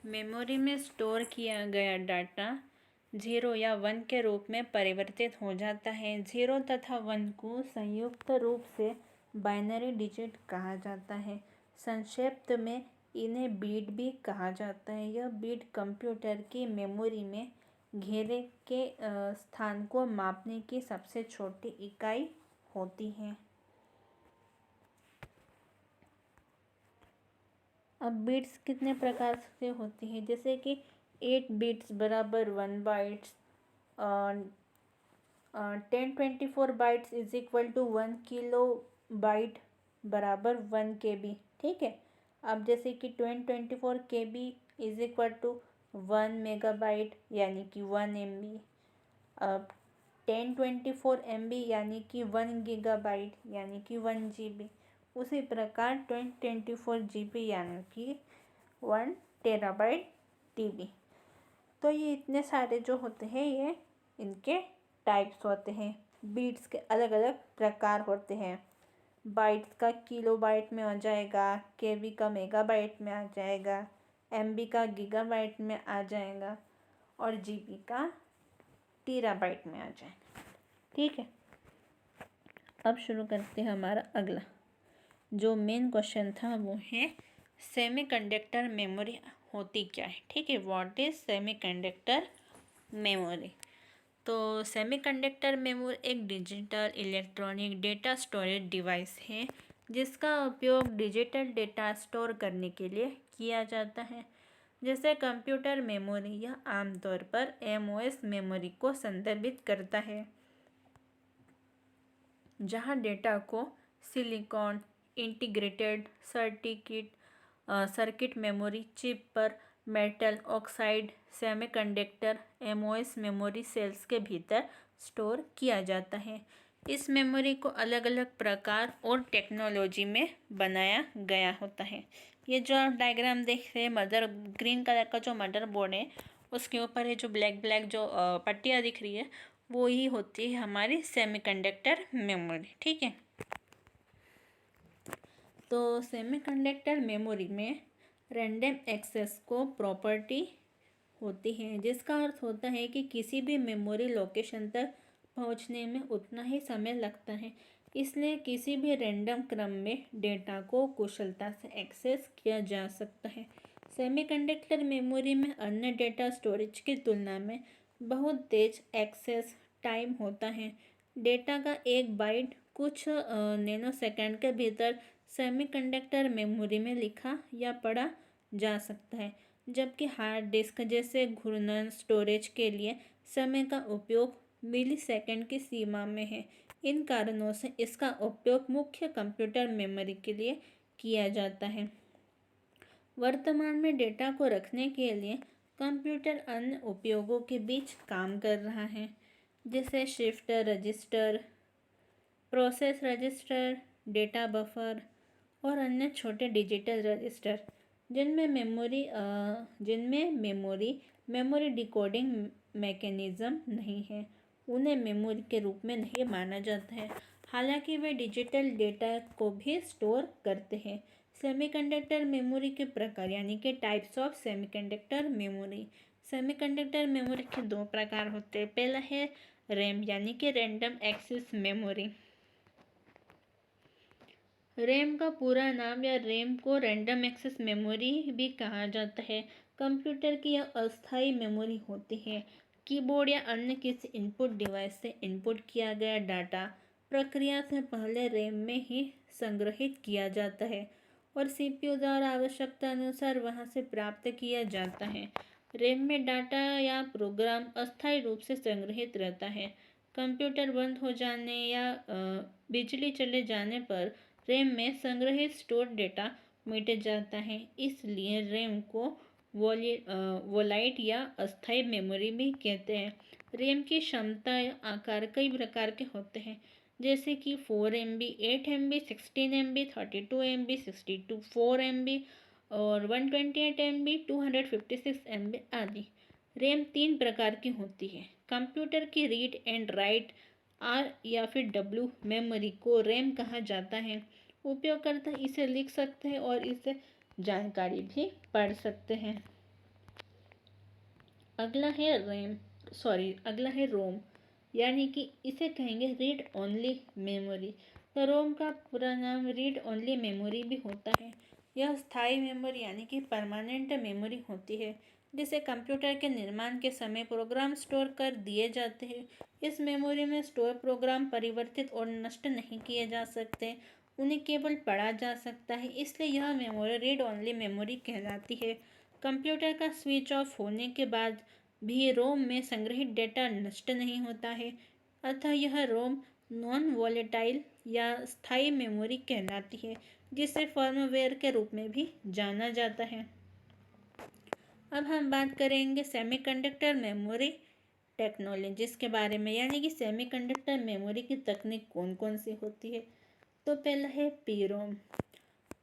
मेमोरी में स्टोर किया गया डाटा 0 या 1 के रूप में परिवर्तित हो जाता है। 0 तथा 1 को संयुक्त रूप से बाइनरी डिजिट कहा जाता है। संक्षिप्त में इन्हें बीट भी कहा जाता है। यह बीट कंप्यूटर की मेमोरी में घेरे के स्थान को मापने की सबसे छोटी इकाई होती है। अब बीट्स कितने प्रकार से होती है, जैसे कि 8 बीट्स बराबर 1 bytes, 1024 bytes is equal to 1 kilo byte बराबर 1 KB। ठीक है। अब जैसे कि 1024 KB is equal to 1 megabyte यानी कि 1 MB। अब 1024 MB यानी कि 1 गीगाबाइट यानी कि 1 GB। उसी प्रकार 1024 GB यानी कि 1 टेराबाइट TB। तो ये इतने सारे जो होते हैं ये इनके टाइप्स होते हैं। बीट्स के अलग अलग प्रकार होते हैं। बाइट्स का किलोबाइट में आ जाएगा, KB का मेगाबाइट में आ जाएगा, MB का गीगाबाइट में आ जाएगा और GB का टेराबाइट में आ जाएगा। ठीक है। अब शुरू करते हैं हमारा अगला जो मेन क्वेश्चन था, वो है सेमीकंडक्टर मेमोरी होती क्या है। ठीक है, व्हाट इज सेमीकंडक्टर मेमोरी। तो सेमीकंडक्टर मेमोरी एक digital electronic data storage device है जिसका उपयोग डिजिटल डेटा स्टोर करने के लिए किया जाता है। जैसे कंप्यूटर मेमोरी, यह आमतौर पर MOS मेमोरी को संदर्भित करता है जहां डेटा को silicon integrated circuit memory chip पर metal oxide semiconductor MOS memory cells के भीतर स्टोर किया जाता है। इस मेमोरी को अलग अलग प्रकार और टेक्नोलॉजी में बनाया गया होता है। ये जो आप डायग्राम देख रहे हैं, ग्रीन कलर का जो मदरबोर्ड है उसके ऊपर ये जो ब्लैक जो पट्टियाँ दिख रही है वो ही होती है हमारी सेमीकंडक्टर मेमोरी। ठीक है। तो सेमीकंडक्टर मेमोरी में रैंडम एक्सेस को प्रॉपर्टी होती है, जिसका अर्थ होता है कि किसी भी मेमोरी लोकेशन तक पहुंचने में उतना ही समय लगता है, इसलिए किसी भी रैंडम क्रम में डेटा को कुशलता से एक्सेस किया जा सकता है। सेमीकंडक्टर मेमोरी में अन्य डेटा स्टोरेज की तुलना में बहुत तेज एक्सेस टाइम होता है। डेटा का एक बाइट कुछ नैनोसेकंड के भीतर सेमीकंडक्टर मेमोरी में लिखा या पढ़ा जा सकता है, जबकि हार्ड डिस्क जैसे घूर्णन स्टोरेज के लिए समय का उपयोग मिलीसेकंड की सीमा में है। इन कारणों से इसका उपयोग मुख्य कंप्यूटर मेमोरी के लिए किया जाता है। वर्तमान में डेटा को रखने के लिए कंप्यूटर अन्य उपयोगों के बीच काम कर रहा है, जैसे shifter register, process register, data buffer और अन्य छोटे डिजिटल रजिस्टर, जिनमें मेमोरी डिकोडिंग मैकेनिज्म नहीं है, उन्हें मेमोरी के रूप में नहीं माना जाता है। हालांकि वे डिजिटल डेटा को भी स्टोर करते हैं। सेमीकंडक्टर मेमोरी के प्रकार यानी कि types of semiconductor memory. Semiconductor memory के दो प्रकार होते हैं। पहला है रैम यानी कि रैंडम एक्सेस मेमोरी। रैम का पूरा नाम या रैम को रैंडम एक्सेस मेमोरी भी कहा जाता है। कंप्यूटर की यह अस्थायी मेमोरी होती है। कीबोर्ड या अन्य किसी इनपुट डिवाइस से इनपुट किया गया डाटा प्रक्रिया से पहले रैम में ही संग्रहित किया जाता है और सीपीयू द्वारा आवश्यकता अनुसार वहां से प्राप्त किया जाता है। रैम में डाटा या प्रोग्राम अस्थायी रूप से संग्रहित रहता है। कंप्यूटर बंद हो जाने या बिजली चले जाने पर रैम में संग्रहित स्टोर डेटा मिट जाता है। इसलिए रैम को वोलाइट या अस्थायी मेमोरी भी कहते हैं। रैम की क्षमता या आकार कई प्रकार के होते हैं, जैसे कि 4 MB, 8 MB, 16 MB, 32 MB, 64 MB और 128 MB, 256 MB आदि। रैम 3 प्रकार की होती है। कंप्यूटर की रीड एंड राइट आर या फिर डब्ल्यू मेमोरी को रैम कहा जाता है। उपयोगकर्ता इसे लिख सकते हैं और इसे जानकारी भी पढ़ सकते हैं। अगला है रोम, यानी कि इसे कहेंगे रीड ओनली मेमोरी। तो रोम का पूरा नाम रीड ओनली मेमोरी भी होता है। यह स्थायी मेमोरी यानी कि परमानेंट मेमोरी होती है, जिसे कंप्यूटर के निर्माण के समय प्रोग्राम स्टोर कर दिए जाते हैं। इस मेमोरी में स्टोर प्रोग्राम परिवर्तित और नष्ट नहीं किए जा सकते, उन्हें केवल पढ़ा जा सकता है, इसलिए यह मेमोरी रीड ओनली मेमोरी कहलाती है। कंप्यूटर का स्विच ऑफ होने के बाद भी रोम में संग्रहित डेटा नष्ट नहीं होता है, अतः यह रोम नॉन वॉलेटाइल या स्थायी मेमोरी कहलाती है, जिसे फर्मवेयर के रूप में भी जाना जाता है। अब हम बात करेंगे सेमीकंडक्टर मेमोरी टेक्नोलॉजीज के बारे में, यानी कि सेमीकंडक्टर मेमोरी की तकनीक कौन कौन सी होती है। तो पहला है पीरोम।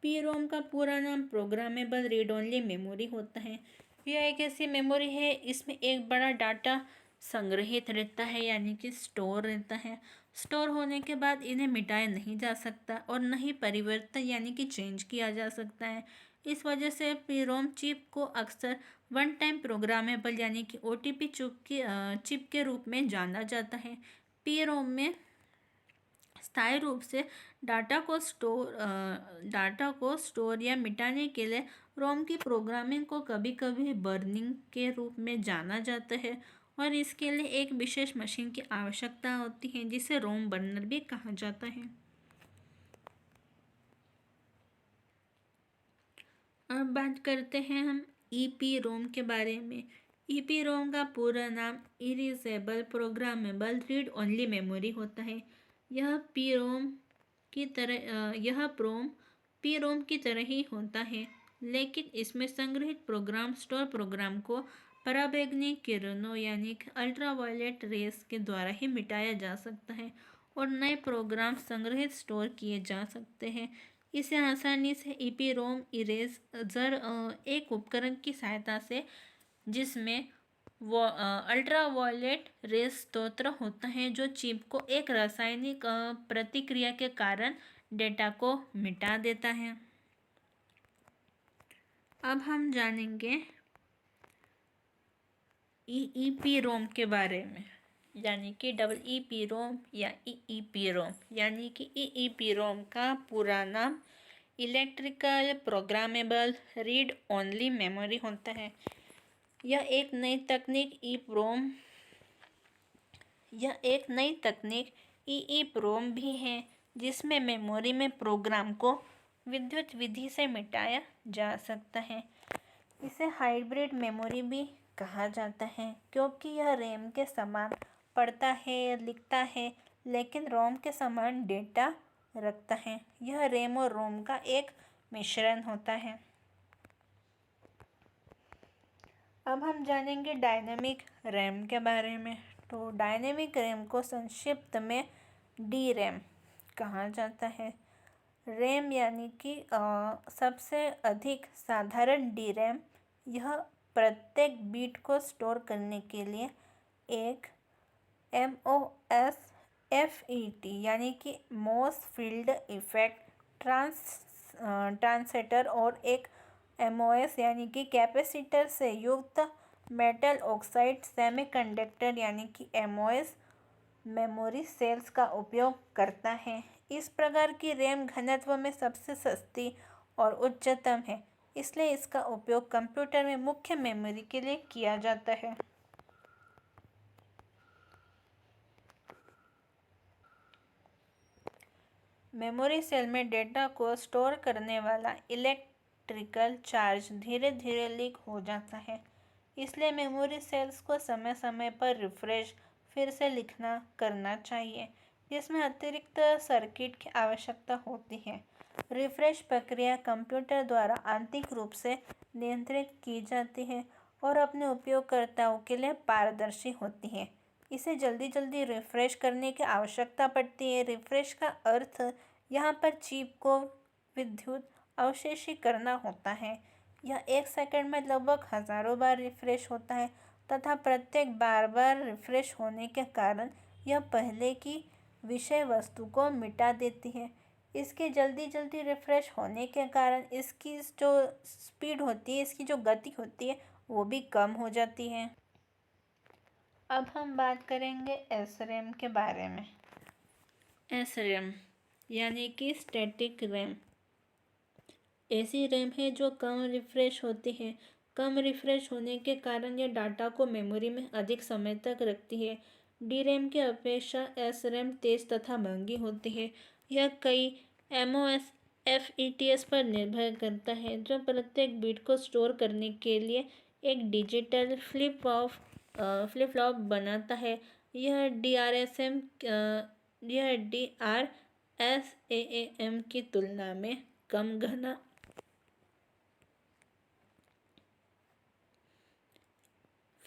पीरोम का पूरा नाम प्रोग्रामेबल रीड ओनली मेमोरी होता है। यह एक ऐसी मेमोरी है, इसमें एक बड़ा डाटा संग्रहित रहता है यानी कि स्टोर रहता है। स्टोर होने के बाद इन्हें मिटाया नहीं जा सकता और न ही परिवर्तन यानी कि चेंज किया जा सकता है। इस वजह से पीरोम चिप को अक्सर वन टाइम प्रोग्रामेबल यानी कि ओटीपी चिप के रूप में जाना जाता है। पीरोम में स्थायी रूप से डाटा को स्टोर या मिटाने के लिए रोम की प्रोग्रामिंग को कभी कभी बर्निंग के रूप में जाना जाता है और इसके लिए एक विशेष मशीन की आवश्यकता होती है, जिसे रोम बर्नर भी कहा जाता है। अब बात करते हैं हम ईपीरोम के बारे में। ईपीरोम का पूरा नाम erasable programmable read only memory होता है। यह पीरोम की तरह ही होता है, लेकिन इसमें संग्रहित प्रोग्राम स्टोर प्रोग्राम को पराबैंगनी किरणों यानी कि अल्ट्रावायलेट रेस के द्वारा ही मिटाया जा सकता है और नए प्रोग्राम संग्रहित स्टोर किए जा सकते हैं। इसे आसानी से ईपीरोम इरेजर एक उपकरण की सहायता से, जिसमें अल्ट्रावायलेट रेस स्रोत होता है, जो चिप को एक रासायनिक प्रतिक्रिया के कारण डेटा को मिटा देता है। अब हम जानेंगे ईईपीरोम के बारे में, यानी कि EEPROM या ईईपीरोम। यानी कि ईईपीरोम का पूरा नाम electrical programmable read only memory होता है। यह एक नई तकनीक ईईप्रोम भी है, जिसमें मेमोरी में प्रोग्राम को विद्युत विधि से मिटाया जा सकता है। इसे हाइब्रिड मेमोरी भी कहा जाता है, क्योंकि यह रैम के समान पढ़ता है, लिखता है, लेकिन रोम के समान डेटा रखता है। यह रैम और रोम का एक मिश्रण होता है। अब हम जानेंगे डायनेमिक रैम के बारे में। तो डायनेमिक रैम को संक्षिप्त में डी रैम कहा जाता है। रैम यानी कि सबसे अधिक साधारण डी रैम, यह प्रत्येक बीट को स्टोर करने के लिए एक MOSFET यानी कि मोस्ट फील्ड इफेक्ट ट्रांसटर और एक MOS यानी कि कैपेसिटर से युक्त मेटल ऑक्साइड सेमीकंडक्टर यानी कि MOS मेमोरी सेल्स का उपयोग करता है। इस प्रकार की रैम घनत्व में सबसे सस्ती और उच्चतम है, इसलिए इसका उपयोग कंप्यूटर में मुख्य मेमोरी के लिए किया जाता है। मेमोरी सेल में डेटा को स्टोर करने वाला इलेक्ट्रिकल चार्ज धीरे धीरे लीक हो जाता है, इसलिए मेमोरी सेल्स को समय समय पर रिफ्रेश फिर से लिखना करना चाहिए, जिसमें अतिरिक्त सर्किट की आवश्यकता होती है। रिफ्रेश प्रक्रिया कंप्यूटर द्वारा आंतरिक रूप से नियंत्रित की जाती है और अपने उपयोगकर्ताओं के लिए पारदर्शी होती है। इसे जल्दी जल्दी रिफ्रेश करने की आवश्यकता पड़ती है। रिफ्रेश का अर्थ यहाँ पर चिप को विद्युत अवशोषित करना होता है। यह 1 सेकंड में लगभग हजारों बार रिफ्रेश होता है तथा प्रत्येक बार रिफ्रेश होने के कारण यह पहले की विषय वस्तु को मिटा देती है। इसके जल्दी जल्दी रिफ्रेश होने के कारण इसकी जो स्पीड होती है, इसकी जो गति होती है, वो भी कम हो जाती है। अब हम बात करेंगे SRAM के बारे में। SRAM यानी कि स्टैटिक रैम ऐसी रैम है जो कम रिफ्रेश होती है। कम रिफ्रेश होने के कारण यह डाटा को मेमोरी में अधिक समय तक रखती है। डी रैम की अपेक्षा SRAM तेज तथा महंगी होती है। यह कई MOSFETs पर निर्भर करता है, जो प्रत्येक बिट को स्टोर करने के लिए एक डिजिटल फ्लिप फ्लॉप बनाता है। यह DRSAM की तुलना में कम घना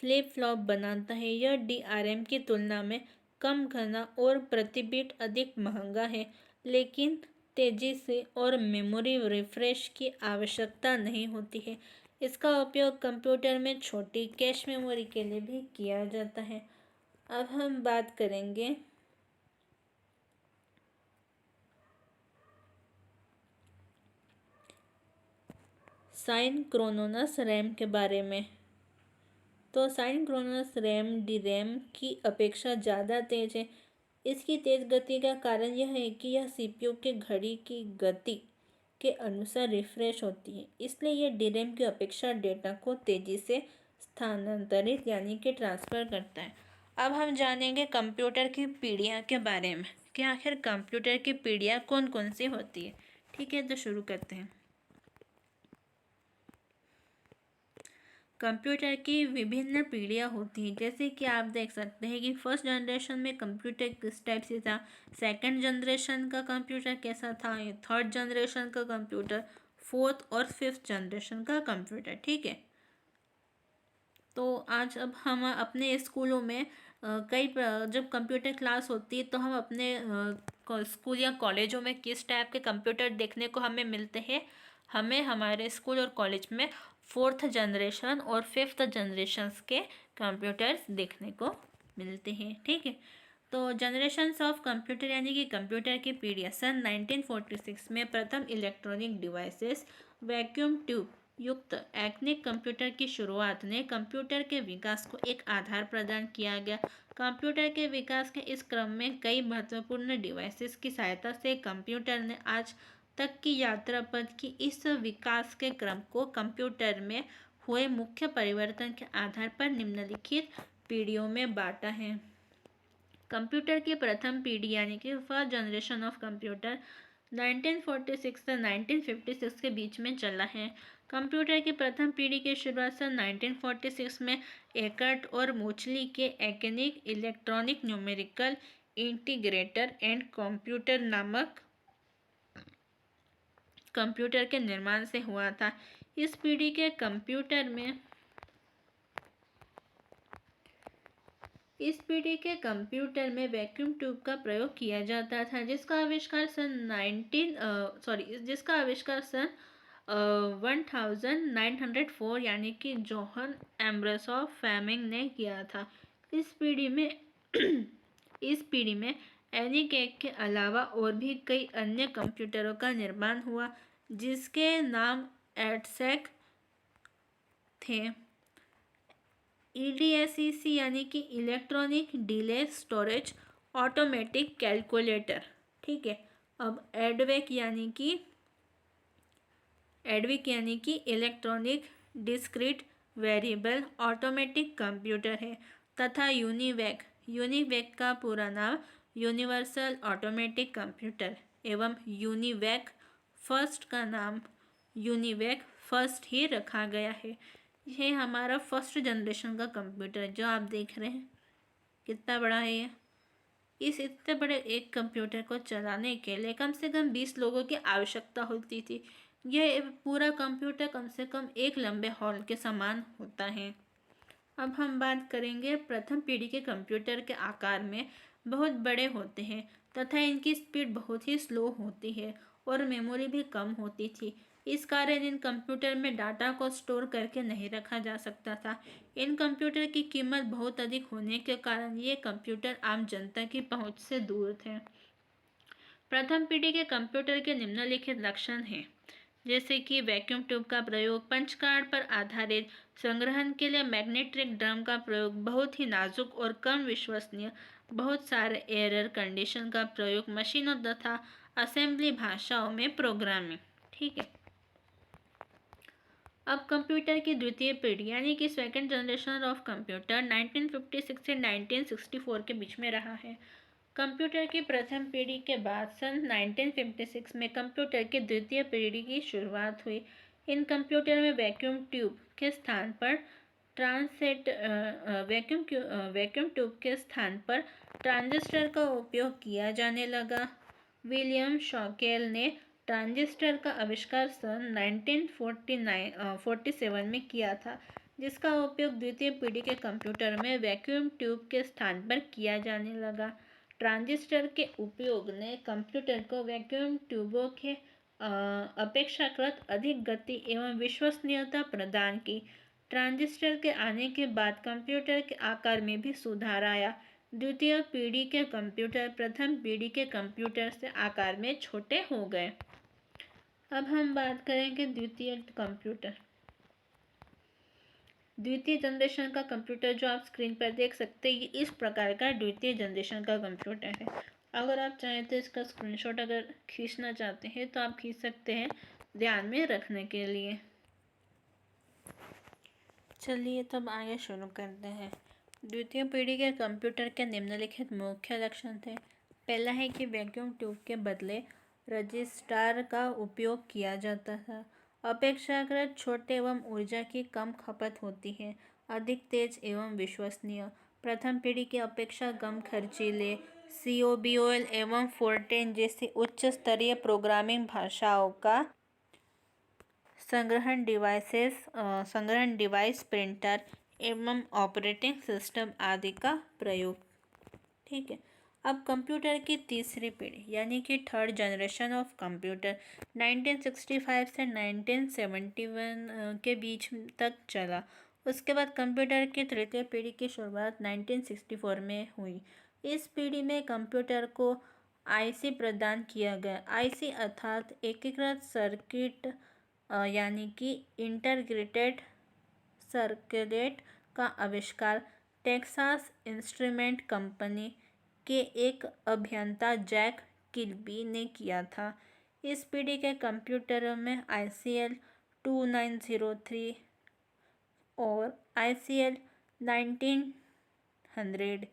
फ्लिप फ्लॉप बनाता है। यह DRM की तुलना में कम घना और प्रति बिट अधिक महंगा है, लेकिन तेजी से और मेमोरी रिफ्रेश की आवश्यकता नहीं होती है। इसका उपयोग कंप्यूटर में छोटी कैश मेमोरी के लिए भी किया जाता है। अब हम बात करेंगे साइंक्रोनस रैम के बारे में। तो साइंक्रोनस रैम डी रैम की अपेक्षा ज़्यादा तेज है। इसकी तेज गति का कारण यह है कि यह CPU के घड़ी की गति के अनुसार रिफ्रेश होती है, इसलिए यह डी रैम की अपेक्षा डेटा को तेजी से स्थानांतरित यानी कि ट्रांसफ़र करता है। अब हम जानेंगे कंप्यूटर की पीढ़ियाँ के बारे में कि आखिर कंप्यूटर की पीढ़ियाँ कौन कौन सी होती है। ठीक है, तो शुरू करते हैं। कंप्यूटर की विभिन्न पीढ़ियाँ होती हैं, जैसे कि आप देख सकते हैं कि फर्स्ट जनरेशन में कंप्यूटर किस टाइप से था, सेकंड जनरेशन का कंप्यूटर कैसा था, थर्ड जनरेशन का कंप्यूटर, फोर्थ और फिफ्थ जनरेशन का कंप्यूटर। ठीक है, तो आज अब हम अपने स्कूलों में जब कंप्यूटर क्लास होती है तो हम अपने स्कूल या कॉलेजों में किस टाइप के कंप्यूटर देखने को हमें मिलते हैं। हमें हमारे स्कूल और कॉलेज में फोर्थ जनरेशन और फिफ्थ जनरेशन्स के कंप्यूटर्स देखने को मिलते हैं। ठीक है, तो जनरेशन्स ऑफ कंप्यूटर यानी कि कंप्यूटर की पीढ़ियाँ। सन 1946 में प्रथम इलेक्ट्रॉनिक डिवाइसेस वैक्यूम ट्यूब युक्त एटॉमिक कंप्यूटर की शुरुआत ने कंप्यूटर के विकास को एक आधार प्रदान किया गया। कंप्यूटर के विकास के इस क्रम में कई महत्वपूर्ण डिवाइसेस की सहायता से कंप्यूटर ने आज तक की यात्रा पथ की। इस विकास के क्रम को कंप्यूटर में हुए मुख्य परिवर्तन के आधार पर निम्नलिखित पीढ़ियों में बांटा है। कंप्यूटर की प्रथम पीढ़ी यानी कि फर्स्ट जनरेशन ऑफ कंप्यूटर 1946 से 1956 के बीच में चला है। कंप्यूटर की प्रथम पीढ़ी की शुरुआत सन 1946 में एकर्ट और मोचली के एकेनिक electronic numerical integrator and computer नामक कंप्यूटर के निर्माण से हुआ था। इस पीढ़ी के कंप्यूटर में इस पीढ़ी के कंप्यूटर में वैक्यूम ट्यूब का प्रयोग किया जाता था, जिसका आविष्कार सन 1904 यानी कि जोहन एम्ब्रोसॉफ फ्लेमिंग ने किया था। इस पीढ़ी में इस पीढ़ी में एनीकैक के अलावा और भी कई अन्य कंप्यूटरों का निर्माण हुआ, जिसके नाम एडसेक थे। EDSEC यानी कि electronic delay storage automatic calculator. ठीक है। अब एडवेक यानी कि electronic discrete variable automatic computer है, तथा यूनिवैक का पूरा नाम यूनिवर्सल ऑटोमेटिक कंप्यूटर एवं यूनिवैक फर्स्ट का नाम यूनिवैक फर्स्ट ही रखा गया है। यह हमारा फर्स्ट जनरेशन का कंप्यूटर है, जो आप देख रहे हैं कितना बड़ा है ये। इस इतने बड़े एक कंप्यूटर को चलाने के लिए कम से कम 20 लोगों की आवश्यकता होती थी। यह पूरा कंप्यूटर कम से कम एक लंबे हॉल के समान होता है। अब हम बात करेंगे प्रथम पीढ़ी के कंप्यूटर के आकार में बहुत बड़े होते हैं तथा इनकी स्पीड बहुत ही स्लो होती है और मेमोरी भी कम होती थी। इस कारण इन कंप्यूटर में डाटा को स्टोर करके नहीं रखा जा सकता था। इन कंप्यूटर की कीमत बहुत अधिक होने के कारण ये कंप्यूटर आम जनता की पहुंच से दूर थे। प्रथम पीढ़ी के कंप्यूटर के निम्नलिखित लक्षण हैं, जैसे कि वैक्यूम ट्यूब का प्रयोग, पंच कार्ड पर आधारित संग्रहण के लिए मैग्नेटिक ड्रम का प्रयोग, बहुत ही नाजुक और कम विश्वसनीय, बहुत सारे एरर कंडीशन का प्रयोग, मशीनों तथा असेंबली भाषाओं में प्रोग्रामिंग। ठीक है। अब कंप्यूटर की द्वितीय पीढ़ी यानी कि सेकेंड जनरेशन ऑफ कंप्यूटर 1956 से 1964 के बीच में रहा है। कंप्यूटर की प्रथम पीढ़ी के बाद सन 1956 में कंप्यूटर की द्वितीय पीढ़ी की शुरुआत हुई। इन कंप्यूटर में वैक्यूम ट्यूब के स्थान पर ट्रांजिस्टर का उपयोग किया जाने लगा। विलियम शॉकेल ने ट्रांजिस्टर का आविष्कार सन 1947 में किया था, जिसका उपयोग द्वितीय पीढ़ी के कंप्यूटर में वैक्यूम ट्यूब के स्थान पर किया जाने लगा। ट्रांजिस्टर के उपयोग ने कंप्यूटर को वैक्यूम ट्यूबों के अपेक्षाकृत अधिक गति एवं विश्वसनीयता प्रदान की। ट्रांजिस्टर के आने के बाद कंप्यूटर के आकार में भी सुधार आया। द्वितीय पीढ़ी के कंप्यूटर प्रथम पीढ़ी के कंप्यूटर से आकार में छोटे हो गए। अब हम बात करेंगे द्वितीय जनरेशन का कंप्यूटर, जो आप स्क्रीन पर देख सकते हैं, ये इस प्रकार का द्वितीय जनरेशन का कंप्यूटर है। अगर आप चाहें तो इसका स्क्रीनशॉट अगर खींचना चाहते हैं तो आप खींच सकते हैं, ध्यान में रखने के लिए। चलिए तब आगे शुरू करते हैं। द्वितीय पीढ़ी के कंप्यूटर के निम्नलिखित मुख्य लक्षण थे। पहला है कि वैक्यूम ट्यूब के बदले रजिस्टर का उपयोग किया जाता था। अपेक्षाकृत छोटे एवं ऊर्जा की कम खपत होती है। अधिक तेज एवं विश्वसनीय। प्रथम पीढ़ी की अपेक्षा कम खर्चीले। COBOL एवं फोर्टेन जैसी उच्च स्तरीय प्रोग्रामिंग भाषाओं का संग्रहण डिवाइस, प्रिंटर एवं ऑपरेटिंग सिस्टम आदि का प्रयोग। ठीक है। अब कंप्यूटर की तीसरी पीढ़ी यानी कि थर्ड जनरेशन ऑफ कंप्यूटर 1965 से 1971 के बीच तक चला। उसके बाद कंप्यूटर की तृतीय पीढ़ी की शुरुआत 1964 में हुई। इस पीढ़ी में कंप्यूटर को IC प्रदान किया गया। IC अर्थात एकीकृत सर्किट यानी कि इंटीग्रेटेड सर्किट का आविष्कार टेक्सास इंस्ट्रूमेंट कंपनी के एक अभियंता जैक किल्बी ने किया था। इस पीढ़ी के कंप्यूटरों में ICL 2903 और ICL 1900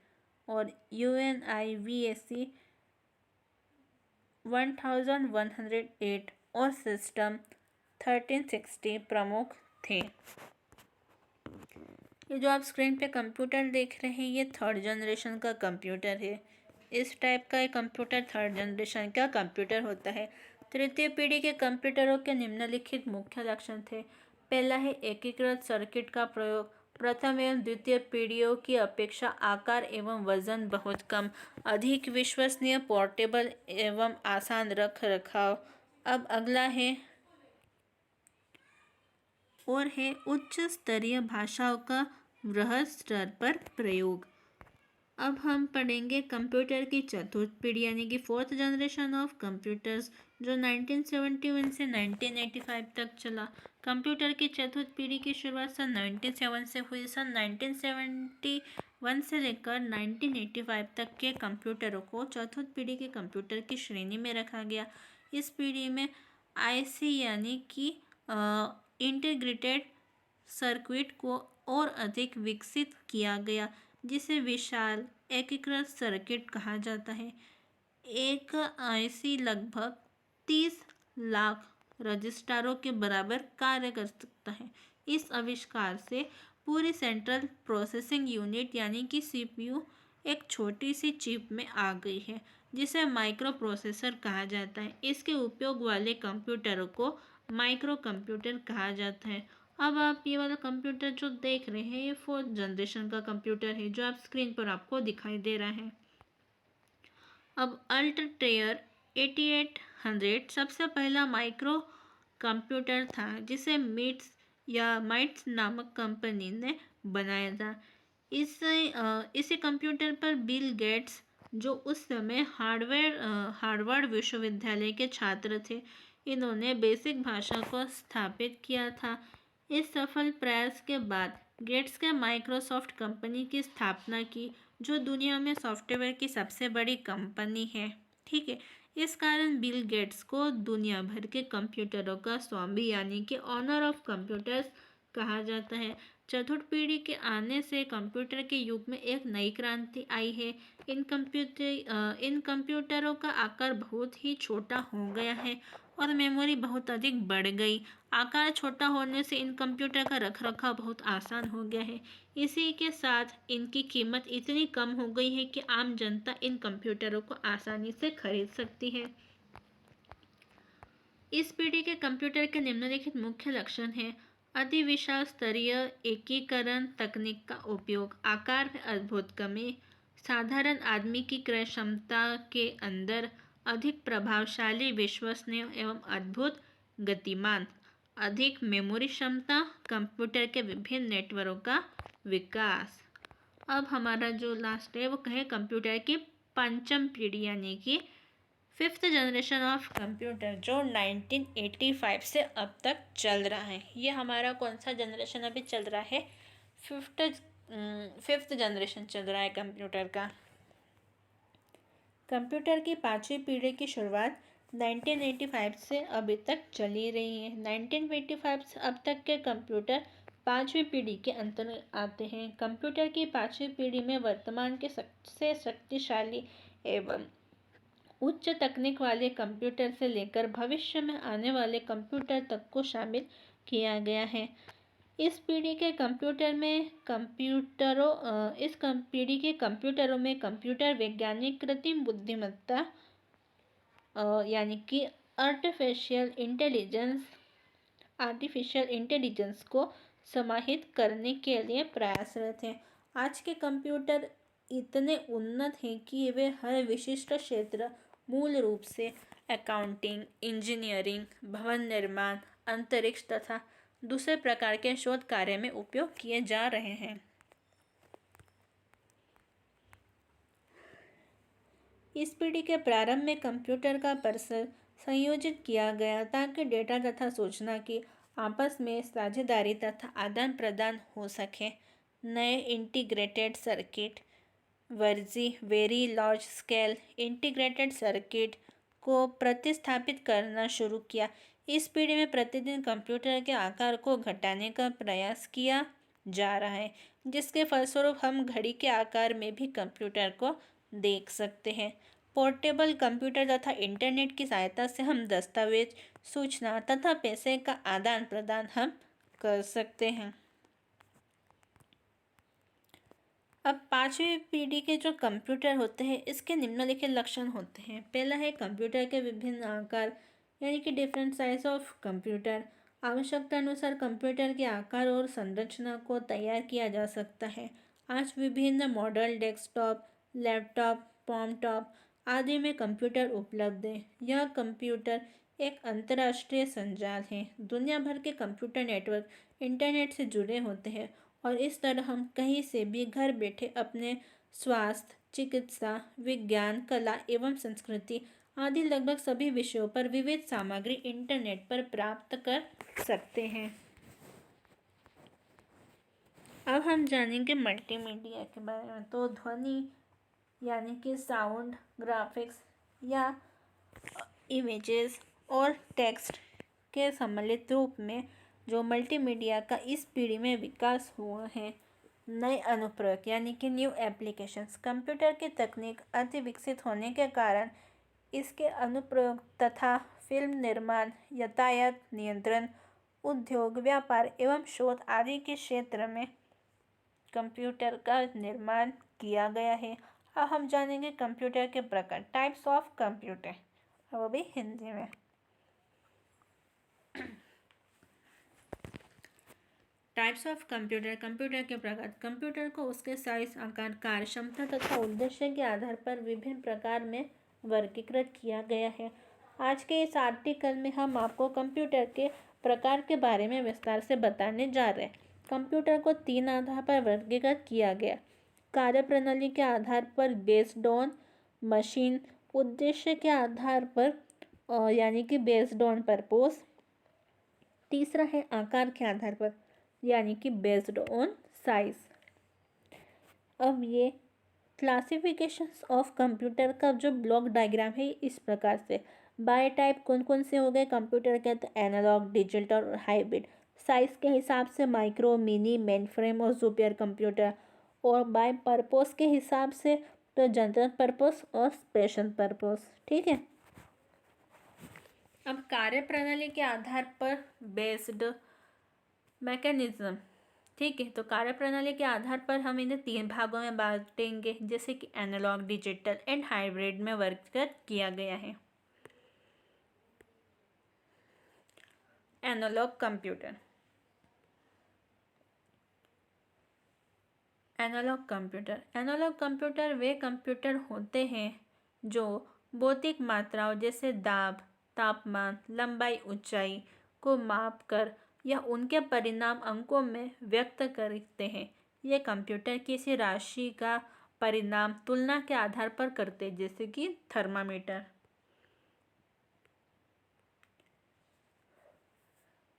और UNIVAC 1108 और सिस्टम 1360 प्रमुख थे। ये जो आप स्क्रीन पे कंप्यूटर देख रहे हैं, ये थर्ड जनरेशन का कंप्यूटर है। इस टाइप का एक कंप्यूटर थर्ड जनरेशन का कंप्यूटर होता है। तृतीय पीढ़ी के कंप्यूटरों के निम्नलिखित मुख्य लक्षण थे। पहला है एकीकृत सर्किट का प्रयोग। प्रथम एवं द्वितीय पीढ़ियों की अपेक्षा आकार एवं वजन बहुत कम, अधिक विश्वसनीय, पोर्टेबल एवं आसान रख रखाव। अब अगला है उच्च स्तरीय भाषाओं का वृहद स्तर पर प्रयोग। अब हम पढ़ेंगे कंप्यूटर की चतुर्थ पीढ़ी यानी कि फोर्थ जनरेशन ऑफ कंप्यूटर्स, जो 1971 से 1985 तक चला। कंप्यूटर की चतुर्थ पीढ़ी की शुरुआत सन 1907 से हुई। सन 1971 से लेकर 1985 तक के कंप्यूटरों को चतुर्थ पीढ़ी के कंप्यूटर की श्रेणी में रखा गया। इस पीढ़ी में आईसी यानी कि इंटीग्रेटेड सर्किट को और अधिक विकसित किया गया, जिसे विशाल एकीकृत सर्किट कहा जाता है। एक आईसी लगभग 30 लाख रजिस्टरों के बराबर कार्य कर सकता है। इस आविष्कार से पूरी सेंट्रल प्रोसेसिंग यूनिट यानी कि सीपीयू एक छोटी सी चिप में आ गई है, जिसे माइक्रो प्रोसेसर कहा जाता है। इसके उपयोग वाले कंप्यूटरों को माइक्रो कंप्यूटर कहा जाता है। अब आप ये वाला कंप्यूटर जो देख रहे हैं, ये फोर्थ जनरेशन का कंप्यूटर है, जो आप स्क्रीन पर आपको दिखाई दे रहा है। अब अल्टटेयर 8800 सबसे पहला माइक्रो कंप्यूटर था, जिसे माइट्स नामक कंपनी ने बनाया था। इसी कंप्यूटर पर बिल गेट्स, जो उस समय हार्वर्ड विश्वविद्यालय के छात्र थे, इन्होंने बेसिक भाषा को स्थापित किया था। इस सफल प्रयास के बाद गेट्स ने माइक्रोसॉफ्ट कंपनी की स्थापना की, जो दुनिया में सॉफ्टवेयर की सबसे बड़ी कंपनी है। ठीक है, इस कारण बिल गेट्स को दुनिया भर के कंप्यूटरों का स्वामी यानी कि ऑनर ऑफ कंप्यूटर्स कहा जाता है। चतुर्थ पीढ़ी के आने से कंप्यूटर के युग में एक नई क्रांति आई है। इन कंप्यूटरों का आकार बहुत ही छोटा हो गया है और मेमोरी बहुत अधिक बढ़ गई। आकार छोटा होने से इन कंप्यूटर का रखरखाव बहुत आसान हो गया है। इसी के साथ इनकी कीमत इतनी कम हो गई है कि आम जनता इन कंप्यूटरों को आसानी से खरीद सकती है। इस पीढ़ी के कंप्यूटर के निम्नलिखित मुख्य लक्षण हैं। अति विशाल स्तरीय एकीकरण तकनीक का उपयोग, आकार में अद्भुत कमी, साधारण आदमी की क्रय क्षमता के अंदर, अधिक प्रभावशाली, विश्वसनीय एवं अद्भुत गतिमान, अधिक मेमोरी क्षमता, कंप्यूटर के विभिन्न नेटवर्कों का विकास। अब हमारा जो लास्ट है वो है कंप्यूटर की पंचम पीढ़ी यानी कि फिफ्थ जनरेशन ऑफ कंप्यूटर, जो 1985 से अब तक चल रहा है। ये हमारा कौन सा जनरेशन अभी चल रहा है? फिफ्थ जनरेशन चल रहा है कंप्यूटर का। कंप्यूटर की पांचवी पीढ़ी की शुरुआत 1985 से अभी तक चली रही है। 1985 से अब तक के कंप्यूटर पांचवी पीढ़ी के अंतर्गत आते हैं। कंप्यूटर की पांचवी पीढ़ी में वर्तमान के सबसे शक्तिशाली एवं उच्च तकनीक वाले कंप्यूटर से लेकर भविष्य में आने वाले कंप्यूटर तक को शामिल किया गया है। इस पीढ़ी के कंप्यूटर में कंप्यूटरों में कंप्यूटर वैज्ञानिक कृत्रिम बुद्धिमत्ता यानी कि आर्टिफिशियल इंटेलिजेंस को समाहित करने के लिए प्रयासरत हैं। आज के कंप्यूटर इतने उन्नत हैं कि वे हर विशिष्ट क्षेत्र, मूल रूप से अकाउंटिंग, इंजीनियरिंग, भवन निर्माण, अंतरिक्ष तथा दूसरे प्रकार के शोध कार्य में उपयोग किए जा रहे हैं। इस पीढ़ी के प्रारंभ में कंप्यूटर का परिसर संयोजित किया गया ताकि डेटा तथा सूचना की आपस में साझेदारी तथा आदान प्रदान हो सके। नए integrated circuit very large scale integrated circuit को प्रतिस्थापित करना शुरू किया। इस पीढ़ी में प्रतिदिन कंप्यूटर के आकार को घटाने का प्रयास किया जा रहा है, जिसके फलस्वरूप हम घड़ी के आकार में भी कंप्यूटर को देख सकते हैं। पोर्टेबल कंप्यूटर तथा इंटरनेट की सहायता से हम दस्तावेज, सूचना तथा पैसे का आदान प्रदान हम कर सकते हैं। अब पांचवी पीढ़ी के जो कंप्यूटर होते हैं, इसके निम्नलिखित लक्षण होते हैं। पहला है कंप्यूटर के विभिन्न आकार यानी कि डिफरेंट साइज ऑफ कंप्यूटर। आवश्यकता अनुसार कंप्यूटर के आकार और संरचना को तैयार किया जा सकता है। आज विभिन्न मॉडल डेस्कटॉप, लैपटॉप, पॉमटॉप आदि में कंप्यूटर उपलब्ध है। यह कंप्यूटर एक अंतर्राष्ट्रीय संजाल है। दुनिया भर के कंप्यूटर नेटवर्क इंटरनेट से जुड़े होते हैं और इस तरह हम कहीं से भी घर बैठे अपने स्वास्थ्य, चिकित्सा, विज्ञान, कला एवं संस्कृति आदि लगभग सभी विषयों पर विविध सामग्री इंटरनेट पर प्राप्त कर सकते हैं। अब हम जानेंगे मल्टीमीडिया के बारे में। तो ध्वनि यानी कि साउंड, ग्राफिक्स या इमेजेस और टेक्स्ट के सम्मिलित रूप में जो मल्टीमीडिया का इस पीढ़ी में विकास हुआ है। नए अनुप्रयोग यानी कि न्यू एप्लीकेशंस। कंप्यूटर की तकनीक अति विकसित होने के कारण इसके अनुप्रयोग तथा फिल्म निर्माण, यातायात नियंत्रण, उद्योग, व्यापार एवं शोध आदि के क्षेत्र में कंप्यूटर का निर्माण किया गया है। अब हम जानेंगे कंप्यूटर के प्रकार, टाइप्स ऑफ कंप्यूटर, वो भी हिंदी में। टाइप्स ऑफ कंप्यूटर, कंप्यूटर के प्रकार। कंप्यूटर को उसके साइज, आकार, कार्यक्षमता तथा उद्देश्य के आधार पर विभिन्न प्रकार में वर्गीकृत किया गया है। आज के इस आर्टिकल में हम आपको कंप्यूटर के प्रकार के बारे में विस्तार से बताने जा रहे हैं। कंप्यूटर को 3 आधार पर वर्गीकृत किया गया। कार्यप्रणाली के आधार पर बेस्ड ऑन मशीन, उद्देश्य के आधार पर यानी कि बेस्ड ऑन पर्पस। तीसरा है आकार के आधार पर यानी कि बेस्ड ऑन साइज। अब ये क्लासिफिकेशंस ऑफ कंप्यूटर का जो ब्लॉक डायग्राम है इस प्रकार से। बाय टाइप कौन कौन से हो गए कंप्यूटर के, तो एनालॉग, डिजिटल और हाइब्रिड। साइज के हिसाब से माइक्रो, मिनी, मेनफ्रेम और सुपर कंप्यूटर। और बाय पर्पस के हिसाब से तो जनरल पर्पस और स्पेशल पर्पस। ठीक है। अब कार्यप्रणाली के आधार पर बेस्ड मैकेनिज्म। ठीक है, तो कार्यप्रणाली के आधार पर हम इन्हें 3 भागों में बांटेंगे, जैसे कि एनालॉग, डिजिटल एंड हाइब्रिड में वर्गीकृत किया गया है। Analogue computer. Analogue computer, analogue computer वे कंप्यूटर होते हैं जो भौतिक मात्राओं जैसे दाब, तापमान, लंबाई, ऊंचाई को मापकर या उनके परिणाम अंकों में व्यक्त करते हैं। ये कंप्यूटर किसी राशि का परिणाम तुलना के आधार पर करते हैं, जैसे कि थर्मामीटर।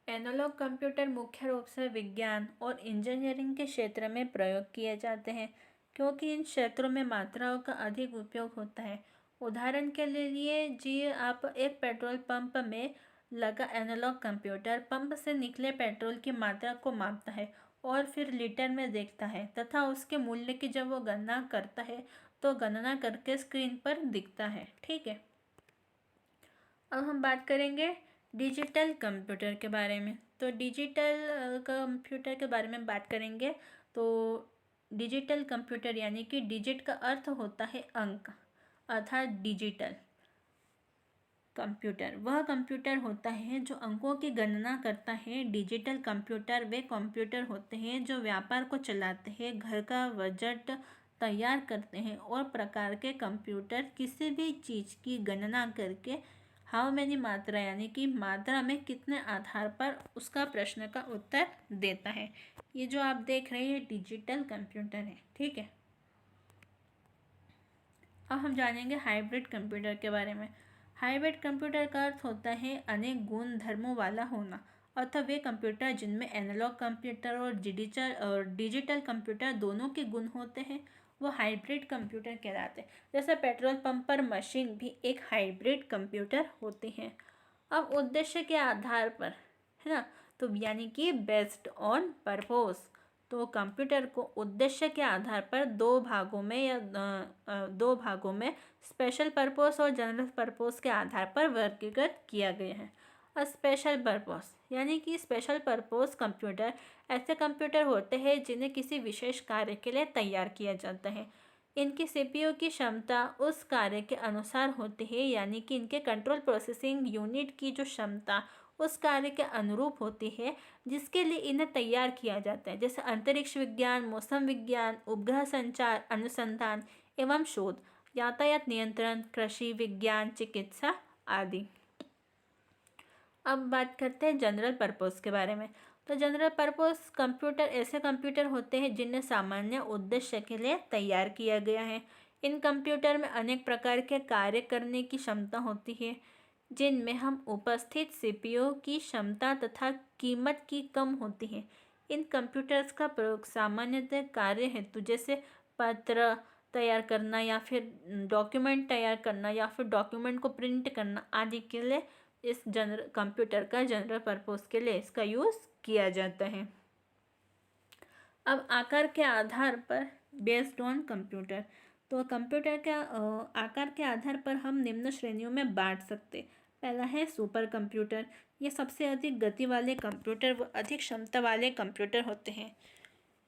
एनालॉग कंप्यूटर मुख्य रूप से विज्ञान और इंजीनियरिंग के क्षेत्र में प्रयोग किए जाते हैं, क्योंकि इन क्षेत्रों में मात्राओं का अधिक उपयोग होता है। उदाहरण के लिए जी आप एक पेट्रोल पंप में लगा एनालॉग कंप्यूटर पंप से निकले पेट्रोल की मात्रा को मापता है और फिर लीटर में देखता है तथा उसके मूल्य की जब वो गणना करता है तो गणना करके स्क्रीन पर दिखता है। ठीक है। अब हम बात करेंगे डिजिटल कंप्यूटर के बारे में। तो डिजिटल कंप्यूटर के बारे में बात करेंगे तो डिजिटल कंप्यूटर यानी कि डिजिट का अर्थ होता है अंक, अर्थात डिजिटल कंप्यूटर वह कंप्यूटर होता है जो अंकों की गणना करता है। डिजिटल कंप्यूटर वे कंप्यूटर होते हैं जो व्यापार को चलाते हैं, घर का बजट तैयार करते हैं और प्रकार के कंप्यूटर किसी भी चीज़ की गणना करके हाउ मैनी मात्रा यानी कि मात्रा में कितने आधार पर उसका प्रश्न का उत्तर देता है। ये जो आप देख रहे हैं डिजिटल कंप्यूटर है। ठीक है। अब हम जानेंगे हाइब्रिड कंप्यूटर के बारे में। हाइब्रिड कंप्यूटर का अर्थ होता है अनेक गुण धर्मों वाला होना, अतः वे कंप्यूटर जिनमें एनालॉग कंप्यूटर और डिजिटल कंप्यूटर दोनों के गुण होते हैं वो हाइब्रिड कंप्यूटर कहलाते हैं। जैसे पेट्रोल पंप पर मशीन भी एक हाइब्रिड कंप्यूटर होती हैं। अब उद्देश्य के आधार पर है ना, तो यानी कि बेस्ड ऑन पर्पस, तो कंप्यूटर को उद्देश्य के आधार पर दो भागों में स्पेशल पर्पस और जनरल पर्पस के आधार पर वर्गीकृत किया गया है। स्पेशल पर्पस यानी कि स्पेशल पर्पस कंप्यूटर ऐसे कंप्यूटर होते हैं जिन्हें किसी विशेष कार्य के लिए तैयार किया जाता है। इनकी सीपीयू की क्षमता उस कार्य के अनुसार होती है, यानी कि इनके कंट्रोल प्रोसेसिंग यूनिट की जो क्षमता उस कार्य के अनुरूप होती है जिसके लिए इन्हें तैयार किया जाता है, जैसे अंतरिक्ष विज्ञान, मौसम विज्ञान, उपग्रह संचार, अनुसंधान एवं शोध, यातायात नियंत्रण, कृषि विज्ञान, चिकित्सा आदि। अब बात करते हैं जनरल पर्पस के बारे में। तो जनरल पर्पस कंप्यूटर ऐसे कंप्यूटर होते हैं जिन्हें सामान्य उद्देश्य के लिए तैयार किया गया है। इन कंप्यूटर में अनेक प्रकार के कार्य करने की क्षमता होती है, जिनमें हम उपस्थित सीपीयू की क्षमता तथा कीमत की कम होती है। इन कंप्यूटर्स का प्रयोग सामान्यतः कार्य हेतु जैसे पत्र तैयार करना या फिर डॉक्यूमेंट तैयार करना या फिर डॉक्यूमेंट को प्रिंट करना आदि के लिए इस कंप्यूटर का जनरल पर्पस के लिए इसका यूज़ किया जाता है। अब आकार के आधार पर बेस्ड ऑन कंप्यूटर, तो कंप्यूटर के आकार के आधार पर हम निम्न श्रेणियों में बांट सकते। पहला है सुपर कंप्यूटर। ये सबसे अधिक गति वाले कंप्यूटर व अधिक क्षमता वाले कंप्यूटर होते हैं।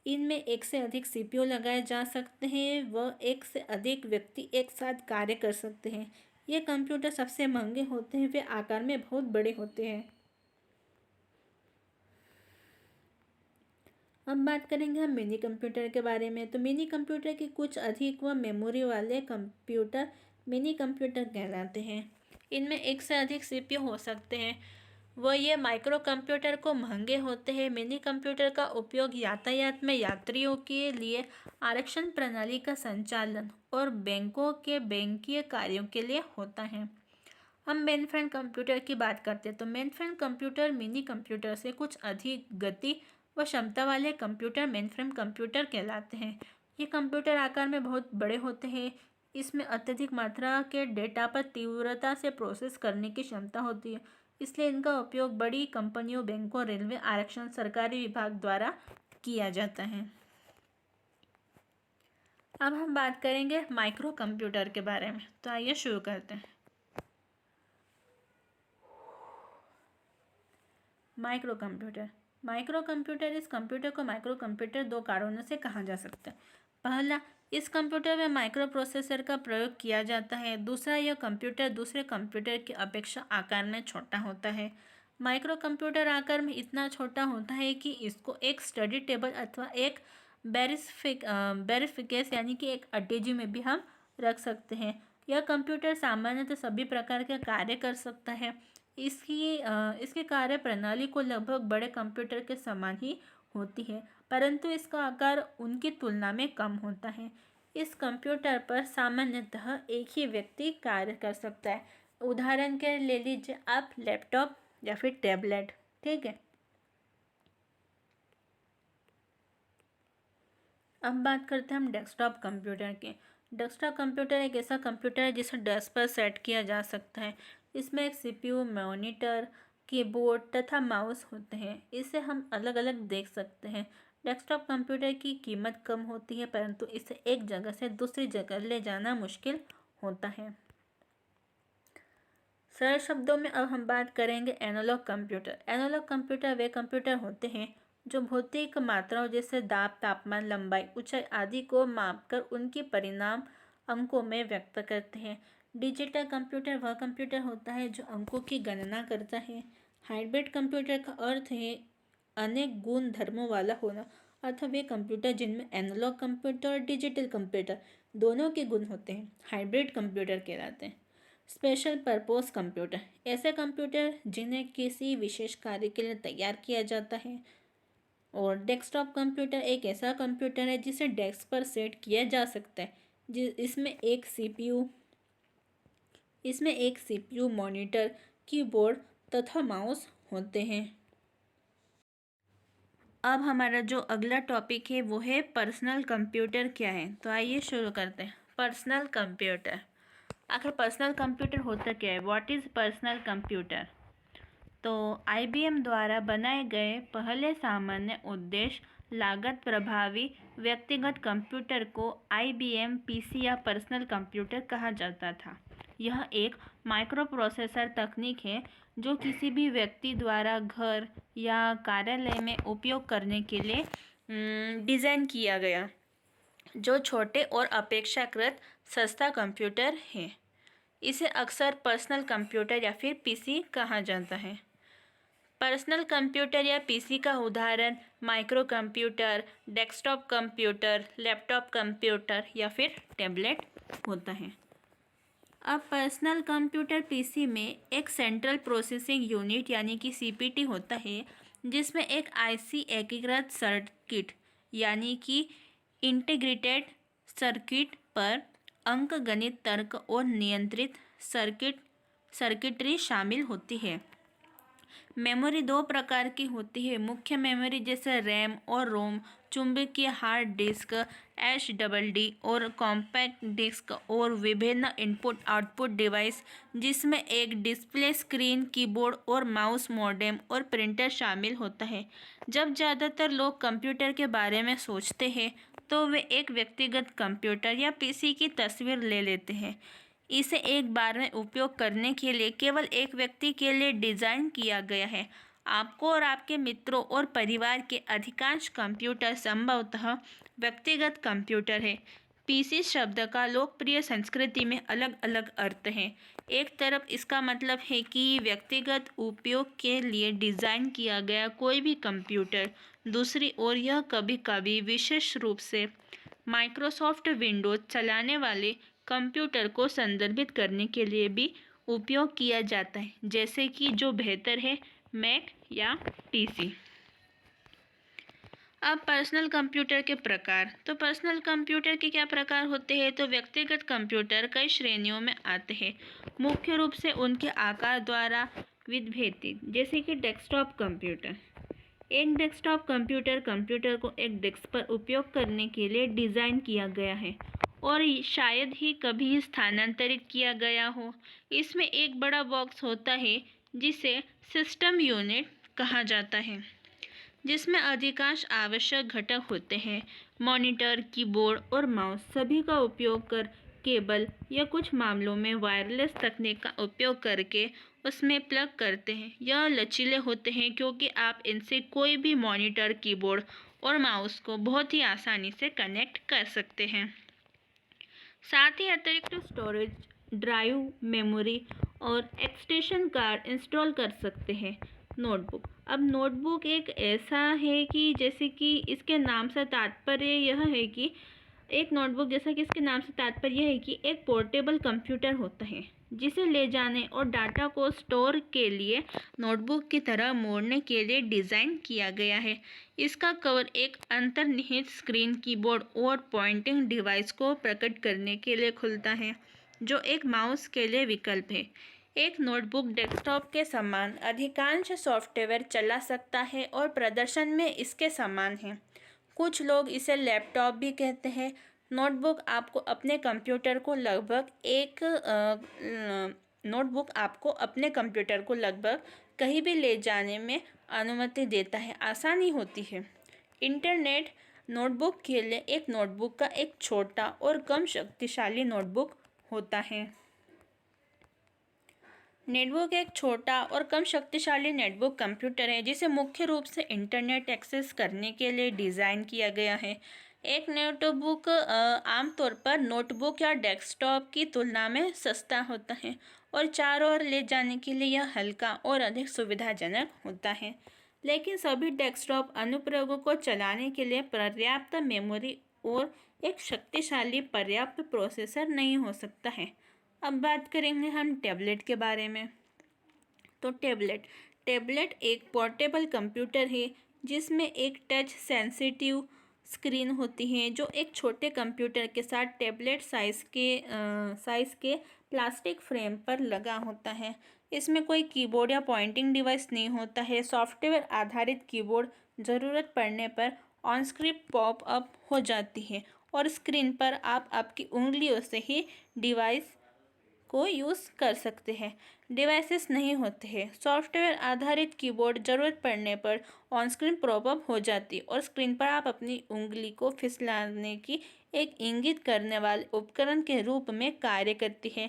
इनमें एक से अधिक सीपीयू लगाए जा सकते हैं व एक से अधिक व्यक्ति एक साथ कार्य कर सकते हैं। ये कंप्यूटर सबसे महंगे होते हैं, वे आकार में बहुत बड़े होते हैं। अब बात करेंगे हम मिनी कंप्यूटर के बारे में। तो मिनी कंप्यूटर के कुछ अधिक व मेमोरी वाले कंप्यूटर मिनी कंप्यूटर कहलाते हैं। इनमें एक से अधिक सीपीयू हो सकते हैं व ये माइक्रो कंप्यूटर को महंगे होते हैं। मिनी कंप्यूटर का उपयोग यातायात में यात्रियों के लिए आरक्षण प्रणाली का संचालन और बैंकों के बैंकीय कार्यों के लिए होता है। हम मेनफ्रेम कंप्यूटर की बात करते हैं। तो मेनफ्रेम कंप्यूटर मिनी कंप्यूटर से कुछ अधिक गति व क्षमता वाले कंप्यूटर मेनफ्रेम कंप्यूटर कहलाते हैं। ये कंप्यूटर आकार में बहुत बड़े होते हैं। इसमें अत्यधिक मात्रा के डेटा पर तीव्रता से प्रोसेस करने की क्षमता होती है, इसलिए इनका उपयोग बड़ी कंपनियों, बैंकों, रेलवे आरक्षण, सरकारी विभाग द्वारा किया जाता है। अब हम बात करेंगे माइक्रो कंप्यूटर के बारे में। तो आइए शुरू करते हैं। Micro computer. माइक्रो कंप्यूटर, इस कंप्यूटर को माइक्रो कंप्यूटर दो कारणों से कहा जा सकता है। पहला, इस कंप्यूटर में माइक्रो प्रोसेसर का प्रयोग किया जाता है। दूसरा, यह कंप्यूटर दूसरे कंप्यूटर की अपेक्षा आकार में छोटा होता है। माइक्रो कंप्यूटर आकार में इतना छोटा होता है कि इसको एक स्टडी टेबल अथवा एक बेरिफिकेस यानी कि एक अटैची में भी हम रख सकते हैं। यह कंप्यूटर सामान्यतः सभी प्रकार के कार्य कर सकता है। इसकी कार्य प्रणाली को लगभग बड़े कंप्यूटर के समान ही होती है, परंतु इसका आकार उनकी तुलना में कम होता है। इस कंप्यूटर पर सामान्यतः एक ही व्यक्ति कार्य कर सकता है। उदाहरण के ले लीजिए आप लैपटॉप या फिर टैबलेट, ठीक है। अब बात करते हैं हम डेस्कटॉप कंप्यूटर की। डेस्कटॉप कंप्यूटर एक ऐसा कंप्यूटर है जिसे डेस्क पर सेट किया जा सकता है। इसमें एक सीपीयू, मॉनिटर, कीबोर्ड तथा माउस होते हैं। इसे हम अलग अलग देख सकते हैं। डेस्कटॉप कंप्यूटर की कीमत कम होती है, परंतु इसे एक जगह से दूसरी जगह ले जाना मुश्किल होता है। सरल शब्दों में अब हम बात करेंगे एनालॉग कंप्यूटर। एनालॉग कंप्यूटर वे कंप्यूटर होते हैं जो भौतिक मात्राओं जैसे दाब, तापमान, लंबाई, ऊंचाई आदि को मापकर उनकी परिणाम अंकों में व्यक्त करते हैं। डिजिटल कंप्यूटर वह कंप्यूटर होता है जो अंकों की गणना करता है। हाइब्रिड कंप्यूटर का अर्थ है अनेक गुण धर्मों वाला होना, अर्थात वे कंप्यूटर जिनमें एनालॉग कंप्यूटर और डिजिटल कंप्यूटर दोनों के गुण होते हैं हाइब्रिड कंप्यूटर कहलाते हैं। स्पेशल पर्पस कंप्यूटर, ऐसे कंप्यूटर जिन्हें किसी विशेष कार्य के लिए तैयार किया जाता है। और डेस्कटॉप कंप्यूटर एक ऐसा कंप्यूटर है जिसे डेस्क पर सेट किया जा सकता है। इसमें एक सीपीयू, मॉनिटर, कीबोर्ड तथा माउस होते हैं। अब हमारा जो अगला टॉपिक है वो है पर्सनल कंप्यूटर क्या है। तो आइए शुरू करते हैं। पर्सनल कंप्यूटर, आखिर पर्सनल कंप्यूटर होता क्या है? What is personal computer? तो IBM द्वारा बनाए गए पहले सामान्य उद्देश्य लागत प्रभावी व्यक्तिगत कंप्यूटर को IBM PC या पर्सनल कंप्यूटर कहा जाता था। यह एक माइक्रो प्रोसेसर तकनीक है जो किसी भी व्यक्ति द्वारा घर या कार्यालय में उपयोग करने के लिए डिज़ाइन किया गया, जो छोटे और अपेक्षाकृत सस्ता कंप्यूटर है। इसे अक्सर पर्सनल कंप्यूटर या फिर PC कहा जाता है। पर्सनल कंप्यूटर या पीसी का उदाहरण micro computer, desktop computer, laptop computer या फिर टैबलेट होता है। अब पर्सनल कंप्यूटर पीसी में एक सेंट्रल प्रोसेसिंग यूनिट यानी कि सीपीटी होता है, जिसमें एक आईसी एकीकृत सर्किट यानी कि इंटीग्रेटेड सर्किट पर अंकगणित तर्क और नियंत्रित सर्किटरी शामिल होती है। मेमोरी दो प्रकार की होती है, मुख्य मेमोरी जैसे रैम और रोम, चुंबकीय हार्ड डिस्क एचडीडी और कॉम्पैक्ट डिस्क, और विभिन्न इनपुट आउटपुट डिवाइस जिसमें एक डिस्प्ले स्क्रीन, कीबोर्ड और माउस, मॉडेम और प्रिंटर शामिल होता है। जब ज़्यादातर लोग कंप्यूटर के बारे में सोचते हैं तो वे एक व्यक्तिगत कंप्यूटर या पीसी की तस्वीर ले लेते हैं। इसे एक बार में उपयोग करने के लिए केवल एक व्यक्ति के लिए डिज़ाइन किया गया है। आपको और आपके मित्रों और परिवार के अधिकांश कंप्यूटर संभवतः व्यक्तिगत कंप्यूटर है। पीसी शब्द का लोकप्रिय संस्कृति में अलग अलग अर्थ हैं। एक तरफ इसका मतलब है कि व्यक्तिगत उपयोग के लिए डिज़ाइन किया गया कोई भी कंप्यूटर, दूसरी ओर यह कभी कभी विशेष रूप से माइक्रोसॉफ्ट विंडोज चलाने वाले कंप्यूटर को संदर्भित करने के लिए भी उपयोग किया जाता है, जैसे कि जो बेहतर है मैक या पीसी। अब पर्सनल कंप्यूटर के प्रकार। तो पर्सनल कंप्यूटर के क्या प्रकार होते हैं? तो व्यक्तिगत कंप्यूटर कई श्रेणियों में आते हैं, मुख्य रूप से उनके आकार द्वारा विभेदित, जैसे कि डेस्कटॉप कंप्यूटर। एक डेस्कटॉप कंप्यूटर कंप्यूटर को एक डेस्क पर उपयोग करने के लिए डिज़ाइन किया गया है और शायद ही कभी स्थानांतरित किया गया हो। इसमें एक बड़ा बॉक्स होता है जिसे सिस्टम यूनिट कहा जाता है, जिसमें अधिकांश आवश्यक घटक होते हैं। मॉनिटर, कीबोर्ड और माउस सभी का उपयोग कर केबल या कुछ मामलों में वायरलेस तकनीक का उपयोग करके उसमें प्लग करते हैं। यह लचीले होते हैं क्योंकि आप इनसे कोई भी मॉनिटर, कीबोर्ड और माउस को बहुत ही आसानी से कनेक्ट कर सकते हैं। साथ ही अतिरिक्त स्टोरेज, ड्राइव, मेमोरी और एक्सटेंशन कार्ड इंस्टॉल कर सकते हैं। नोटबुक। अब नोटबुक एक ऐसा है कि जैसे कि इसके नाम से तात्पर्य यह है कि एक नोटबुक, जैसा कि इसके नाम से तात्पर्य है कि एक पोर्टेबल कंप्यूटर होता है जिसे ले जाने और डाटा को स्टोर के लिए नोटबुक की तरह मोड़ने के लिए डिज़ाइन किया गया है। इसका कवर एक अंतर्निहित स्क्रीन, कीबोर्ड और पॉइंटिंग डिवाइस को प्रकट करने के लिए खुलता है, जो एक माउस के लिए विकल्प है। एक नोटबुक डेस्कटॉप के समान अधिकांश सॉफ्टवेयर चला सकता है और प्रदर्शन में इसके समान है। कुछ लोग इसे लैपटॉप भी कहते हैं। नोटबुक आपको अपने कंप्यूटर को लगभग कहीं भी ले जाने में अनुमति देता है। आसानी होती है। इंटरनेट नोटबुक के लिए एक नोटबुक का एक छोटा और कम शक्तिशाली नोटबुक होता है। नेटबुक एक छोटा और कम शक्तिशाली नेटबुक कंप्यूटर है जिसे मुख्य रूप से इंटरनेट एक्सेस करने के लिए डिज़ाइन किया गया है। एक नोटबुक आमतौर पर नोटबुक या डेस्कटॉप की तुलना में सस्ता होता है और चारों ओर ले जाने के लिए यह हल्का और अधिक सुविधाजनक होता है। लेकिन सभी डेस्कटॉप अनुप्रयोगों को चलाने के लिए पर्याप्त मेमोरी और एक शक्तिशाली पर्याप्त प्रोसेसर नहीं हो सकता है। अब बात करेंगे हम टैबलेट के बारे में। तो टैबलेट एक पोर्टेबल कंप्यूटर है जिसमें एक टच सेंसिटिव स्क्रीन होती है, जो एक छोटे कंप्यूटर के साथ टैबलेट साइज़ के प्लास्टिक फ्रेम पर लगा होता है। इसमें कोई कीबोर्ड या पॉइंटिंग डिवाइस नहीं होता है। सॉफ्टवेयर आधारित कीबोर्ड ज़रूरत पड़ने पर ऑन स्क्रीन पॉप अप हो जाती है और स्क्रीन पर आप आपकी उंगलियों से ही डिवाइस को यूज़ कर सकते हैं। डिवाइसेस नहीं होते हैं। सॉफ्टवेयर आधारित कीबोर्ड ज़रूरत पड़ने पर ऑन स्क्रीन पॉपअप हो जाती और स्क्रीन पर आप अपनी उंगली को फिसलाने की एक इंगित करने वाले उपकरण के रूप में कार्य करती है।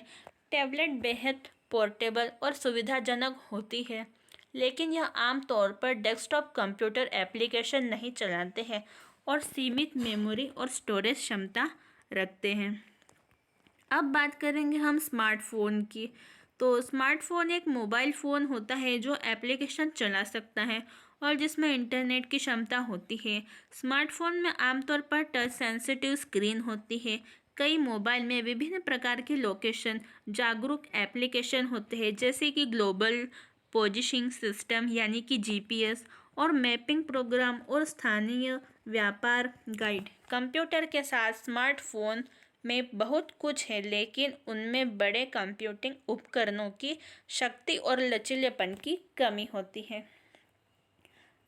टैबलेट बेहद पोर्टेबल और सुविधाजनक होती है, लेकिन यह आमतौर पर डेस्कटॉप कंप्यूटर एप्लीकेशन नहीं चलाते हैं और सीमित मेमोरी और स्टोरेज क्षमता रखते हैं। अब बात करेंगे हम स्मार्टफोन की। तो स्मार्टफ़ोन एक मोबाइल फ़ोन होता है जो एप्लीकेशन चला सकता है और जिसमें इंटरनेट की क्षमता होती है। स्मार्टफ़ोन में आमतौर पर टच सेंसिटिव स्क्रीन होती है। कई मोबाइल में विभिन्न प्रकार की लोकेशन जागरूक एप्लीकेशन होते हैं, जैसे कि ग्लोबल पोजिशनिंग सिस्टम यानी कि जीपीएस और मैपिंग प्रोग्राम और स्थानीय व्यापार गाइड। कंप्यूटर के साथ स्मार्टफ़ोन में बहुत कुछ है, लेकिन उनमें बड़े कंप्यूटिंग उपकरणों की शक्ति और लचीलेपन की कमी होती है।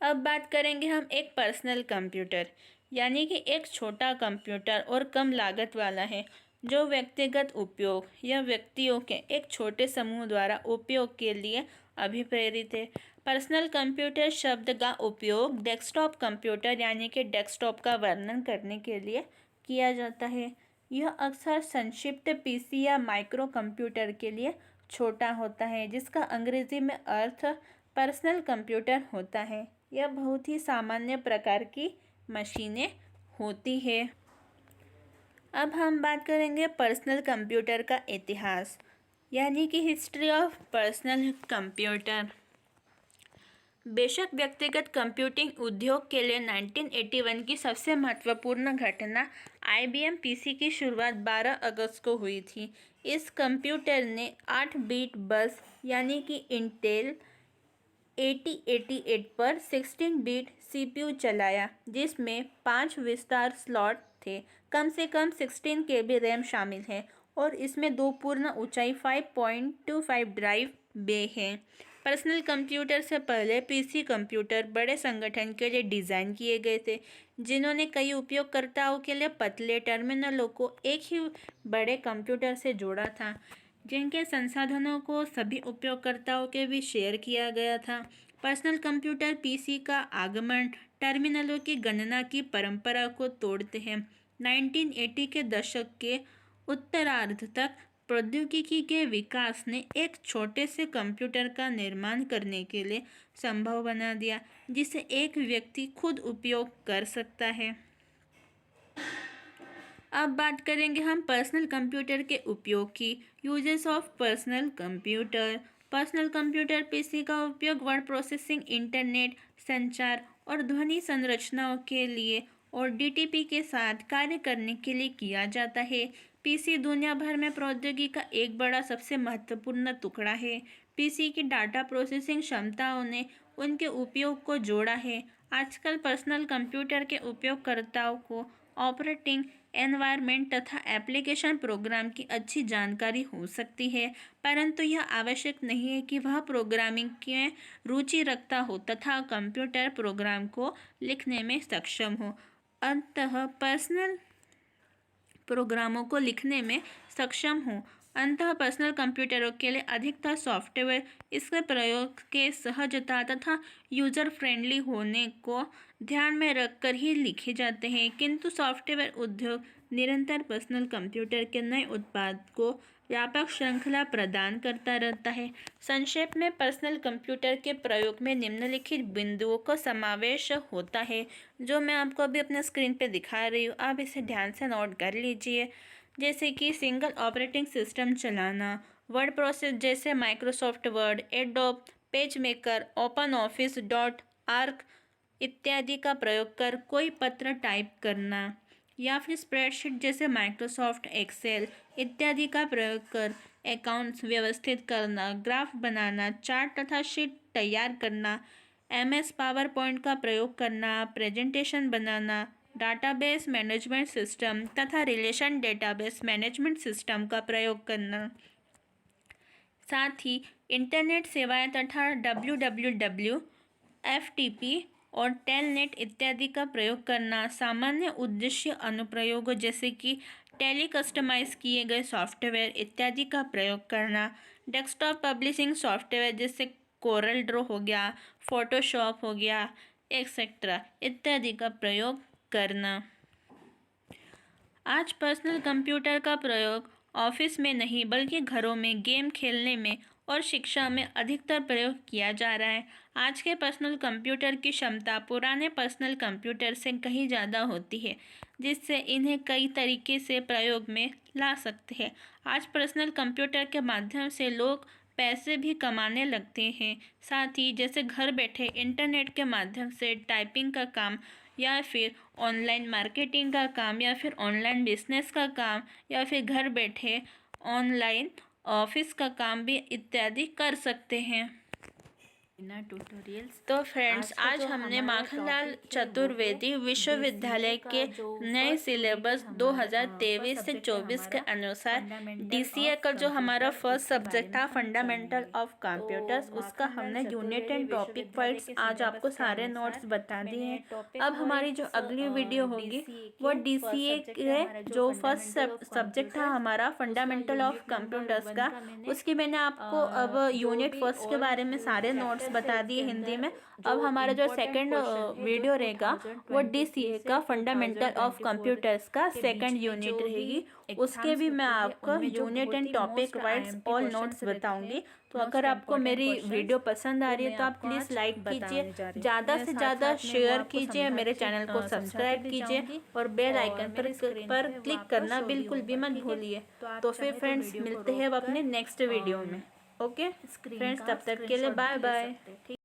अब बात करेंगे हम एक पर्सनल कंप्यूटर यानी कि एक छोटा कंप्यूटर और कम लागत वाला है जो व्यक्तिगत उपयोग या व्यक्तियों के एक छोटे समूह द्वारा उपयोग के लिए अभिप्रेरित है। पर्सनल कंप्यूटर शब्द का उपयोग डेस्कटॉप कंप्यूटर यानी कि डेस्कटॉप का वर्णन करने के लिए किया जाता है। यह अक्सर संक्षिप्त पीसी या माइक्रो कंप्यूटर के लिए छोटा होता है, जिसका अंग्रेजी में अर्थ पर्सनल कंप्यूटर होता है। यह बहुत ही सामान्य प्रकार की मशीनें होती है। अब हम बात करेंगे पर्सनल कंप्यूटर का इतिहास यानी कि हिस्ट्री ऑफ पर्सनल कंप्यूटर। बेशक व्यक्तिगत कंप्यूटिंग उद्योग के लिए 1981 की सबसे महत्वपूर्ण घटना IBM PC की शुरुआत 12 अगस्त को हुई थी। इस कंप्यूटर ने 8 बिट बस यानी कि इंटेल 8088 पर 16 बिट CPU चलाया, जिसमें 5 विस्तार स्लॉट थे। कम से कम 16 KB रैम शामिल है और इसमें 2 पूर्ण ऊंचाई 5.25 ड्राइव बे हैं। पर्सनल कंप्यूटर से पहले PC कंप्यूटर बड़े संगठन के लिए डिज़ाइन किए गए थे, जिन्होंने कई उपयोगकर्ताओं के लिए पतले टर्मिनलों को एक ही बड़े कंप्यूटर से जोड़ा था, जिनके संसाधनों को सभी उपयोगकर्ताओं के बीच शेयर किया गया था। पर्सनल कंप्यूटर PC का आगमन टर्मिनलों की गणना की परंपरा को तोड़ते हैं। 1980 के दशक के उत्तरार्ध तक प्रौद्योगिकी के विकास ने एक छोटे से कंप्यूटर का निर्माण करने के लिए संभव बना दिया, जिसे एक व्यक्ति खुद उपयोग कर सकता है। अब बात करेंगे हम पर्सनल कंप्यूटर के उपयोग की। Uses of personal computer. Personal computer PC का उपयोग वर्ड प्रोसेसिंग, इंटरनेट संचार और ध्वनि संरचनाओं के लिए और DTP के साथ कार्य करने के लिए किया जाता है। PC दुनिया भर में प्रौद्योगिकी का एक बड़ा सबसे महत्वपूर्ण टुकड़ा है। PC की डाटा प्रोसेसिंग क्षमताओं ने उनके उपयोग को जोड़ा है। आजकल पर्सनल कंप्यूटर के उपयोगकर्ताओं को ऑपरेटिंग एनवायरनमेंट तथा एप्लीकेशन प्रोग्राम की अच्छी जानकारी हो सकती है, परंतु यह आवश्यक नहीं है कि वह प्रोग्रामिंग में रुचि रखता हो तथा कंप्यूटर प्रोग्राम को लिखने में सक्षम हो। अंततः पर्सनल प्रोग्रामों को लिखने में सक्षम हो। पर्सनल कंप्यूटरों के लिए अधिकतर सॉफ्टवेयर इसके प्रयोग के सहजता तथा यूजर फ्रेंडली होने को ध्यान में रखकर ही लिखे जाते हैं, किंतु सॉफ्टवेयर उद्योग निरंतर पर्सनल कंप्यूटर के नए उत्पाद को व्यापक श्रृंखला प्रदान करता रहता है। संक्षेप में पर्सनल कंप्यूटर के प्रयोग में निम्नलिखित बिंदुओं का समावेश होता है, जो मैं आपको अभी अपने स्क्रीन पे दिखा रही हूँ। आप इसे ध्यान से नोट कर लीजिए। जैसे कि सिंगल ऑपरेटिंग सिस्टम चलाना, वर्ड प्रोसेस जैसे Microsoft word, adobe PageMaker, open office .org इत्यादि का प्रयोग कर कोई पत्र टाइप करना, या फिर स्प्रेडशीट जैसे माइक्रोसॉफ्ट एक्सेल इत्यादि का प्रयोग कर अकाउंट्स व्यवस्थित करना, ग्राफ बनाना, चार्ट तथा शीट तैयार करना, MS पावर पॉइंट का प्रयोग करना, प्रेजेंटेशन बनाना, डाटाबेस मैनेजमेंट सिस्टम तथा रिलेशन डेटाबेस मैनेजमेंट सिस्टम का प्रयोग करना, साथ ही इंटरनेट सेवाएं तथा www, FTP और टेलनेट इत्यादि का प्रयोग करना, सामान्य उद्देश्य अनुप्रयोगों जैसे कि टेली कस्टमाइज किए गए सॉफ्टवेयर इत्यादि का प्रयोग करना, डेस्कटॉप पब्लिशिंग सॉफ्टवेयर जैसे कोरल ड्रॉ हो गया, फोटोशॉप हो गया, एक्सेट्रा इत्यादि का प्रयोग करना। आज पर्सनल कंप्यूटर का प्रयोग ऑफिस में नहीं बल्कि घरों में गेम खेलने में और शिक्षा में अधिकतर प्रयोग किया जा रहा है। आज के पर्सनल कंप्यूटर की क्षमता पुराने पर्सनल कंप्यूटर से कहीं ज़्यादा होती है, जिससे इन्हें कई तरीके से प्रयोग में ला सकते हैं। आज पर्सनल कंप्यूटर के माध्यम से लोग पैसे भी कमाने लगते हैं। साथ ही जैसे घर बैठे इंटरनेट के माध्यम से टाइपिंग का काम या फिर ऑनलाइन मार्केटिंग का काम या फिर ऑनलाइन बिजनेस का काम या फिर घर बैठे ऑनलाइन ऑफिस का काम भी इत्यादि कर सकते हैं बिना ट्यूटोरियल्स। तो फ्रेंड्स, आज हमने माखनलाल चतुर्वेदी विश्वविद्यालय के नए सिलेबस 2023 से 24 के अनुसार डीसीए का जो हमारा फर्स्ट सब्जेक्ट था फंडामेंटल ऑफ कंप्यूटर्स, उसका हमने यूनिट एंड टॉपिक वाइज आज आपको सारे नोट्स बता दिए हैं। अब हमारी जो अगली वीडियो होगी वो डीसीए के जो फर्स्ट सब्जेक्ट था हमारा फंडामेंटल ऑफ कंप्यूटर्स का, उसकी मैंने आपको अब यूनिट फर्स्ट के बारे में सारे नोट्स बता दिए हिंदी में। अब हमारा जो सेकंड वीडियो रहेगा वो डीसीए का फंडामेंटल ऑफ कंप्यूटर्स का सेकंड यूनिट रहेगी। उसके भी मैं आपको unit and topic wise all notes बताऊंगी। तो अगर आपको मेरी वीडियो पसंद आ रही है तो आप प्लीज़ लाइक कीजिए, ज़्यादा से ज़्यादा शेयर कीजिए, मेरे चैनल को सब्सक्राइब कीजिए और बेल आइकन पर क्लिक करना बिल्कुल भी मत भूलिए। तो फिर फ्रेंड्स, मिलते हैं अब अपने नेक्स्ट वीडियो में। ओके फ्रेंड्स, तब तक के लिए बाय बाय।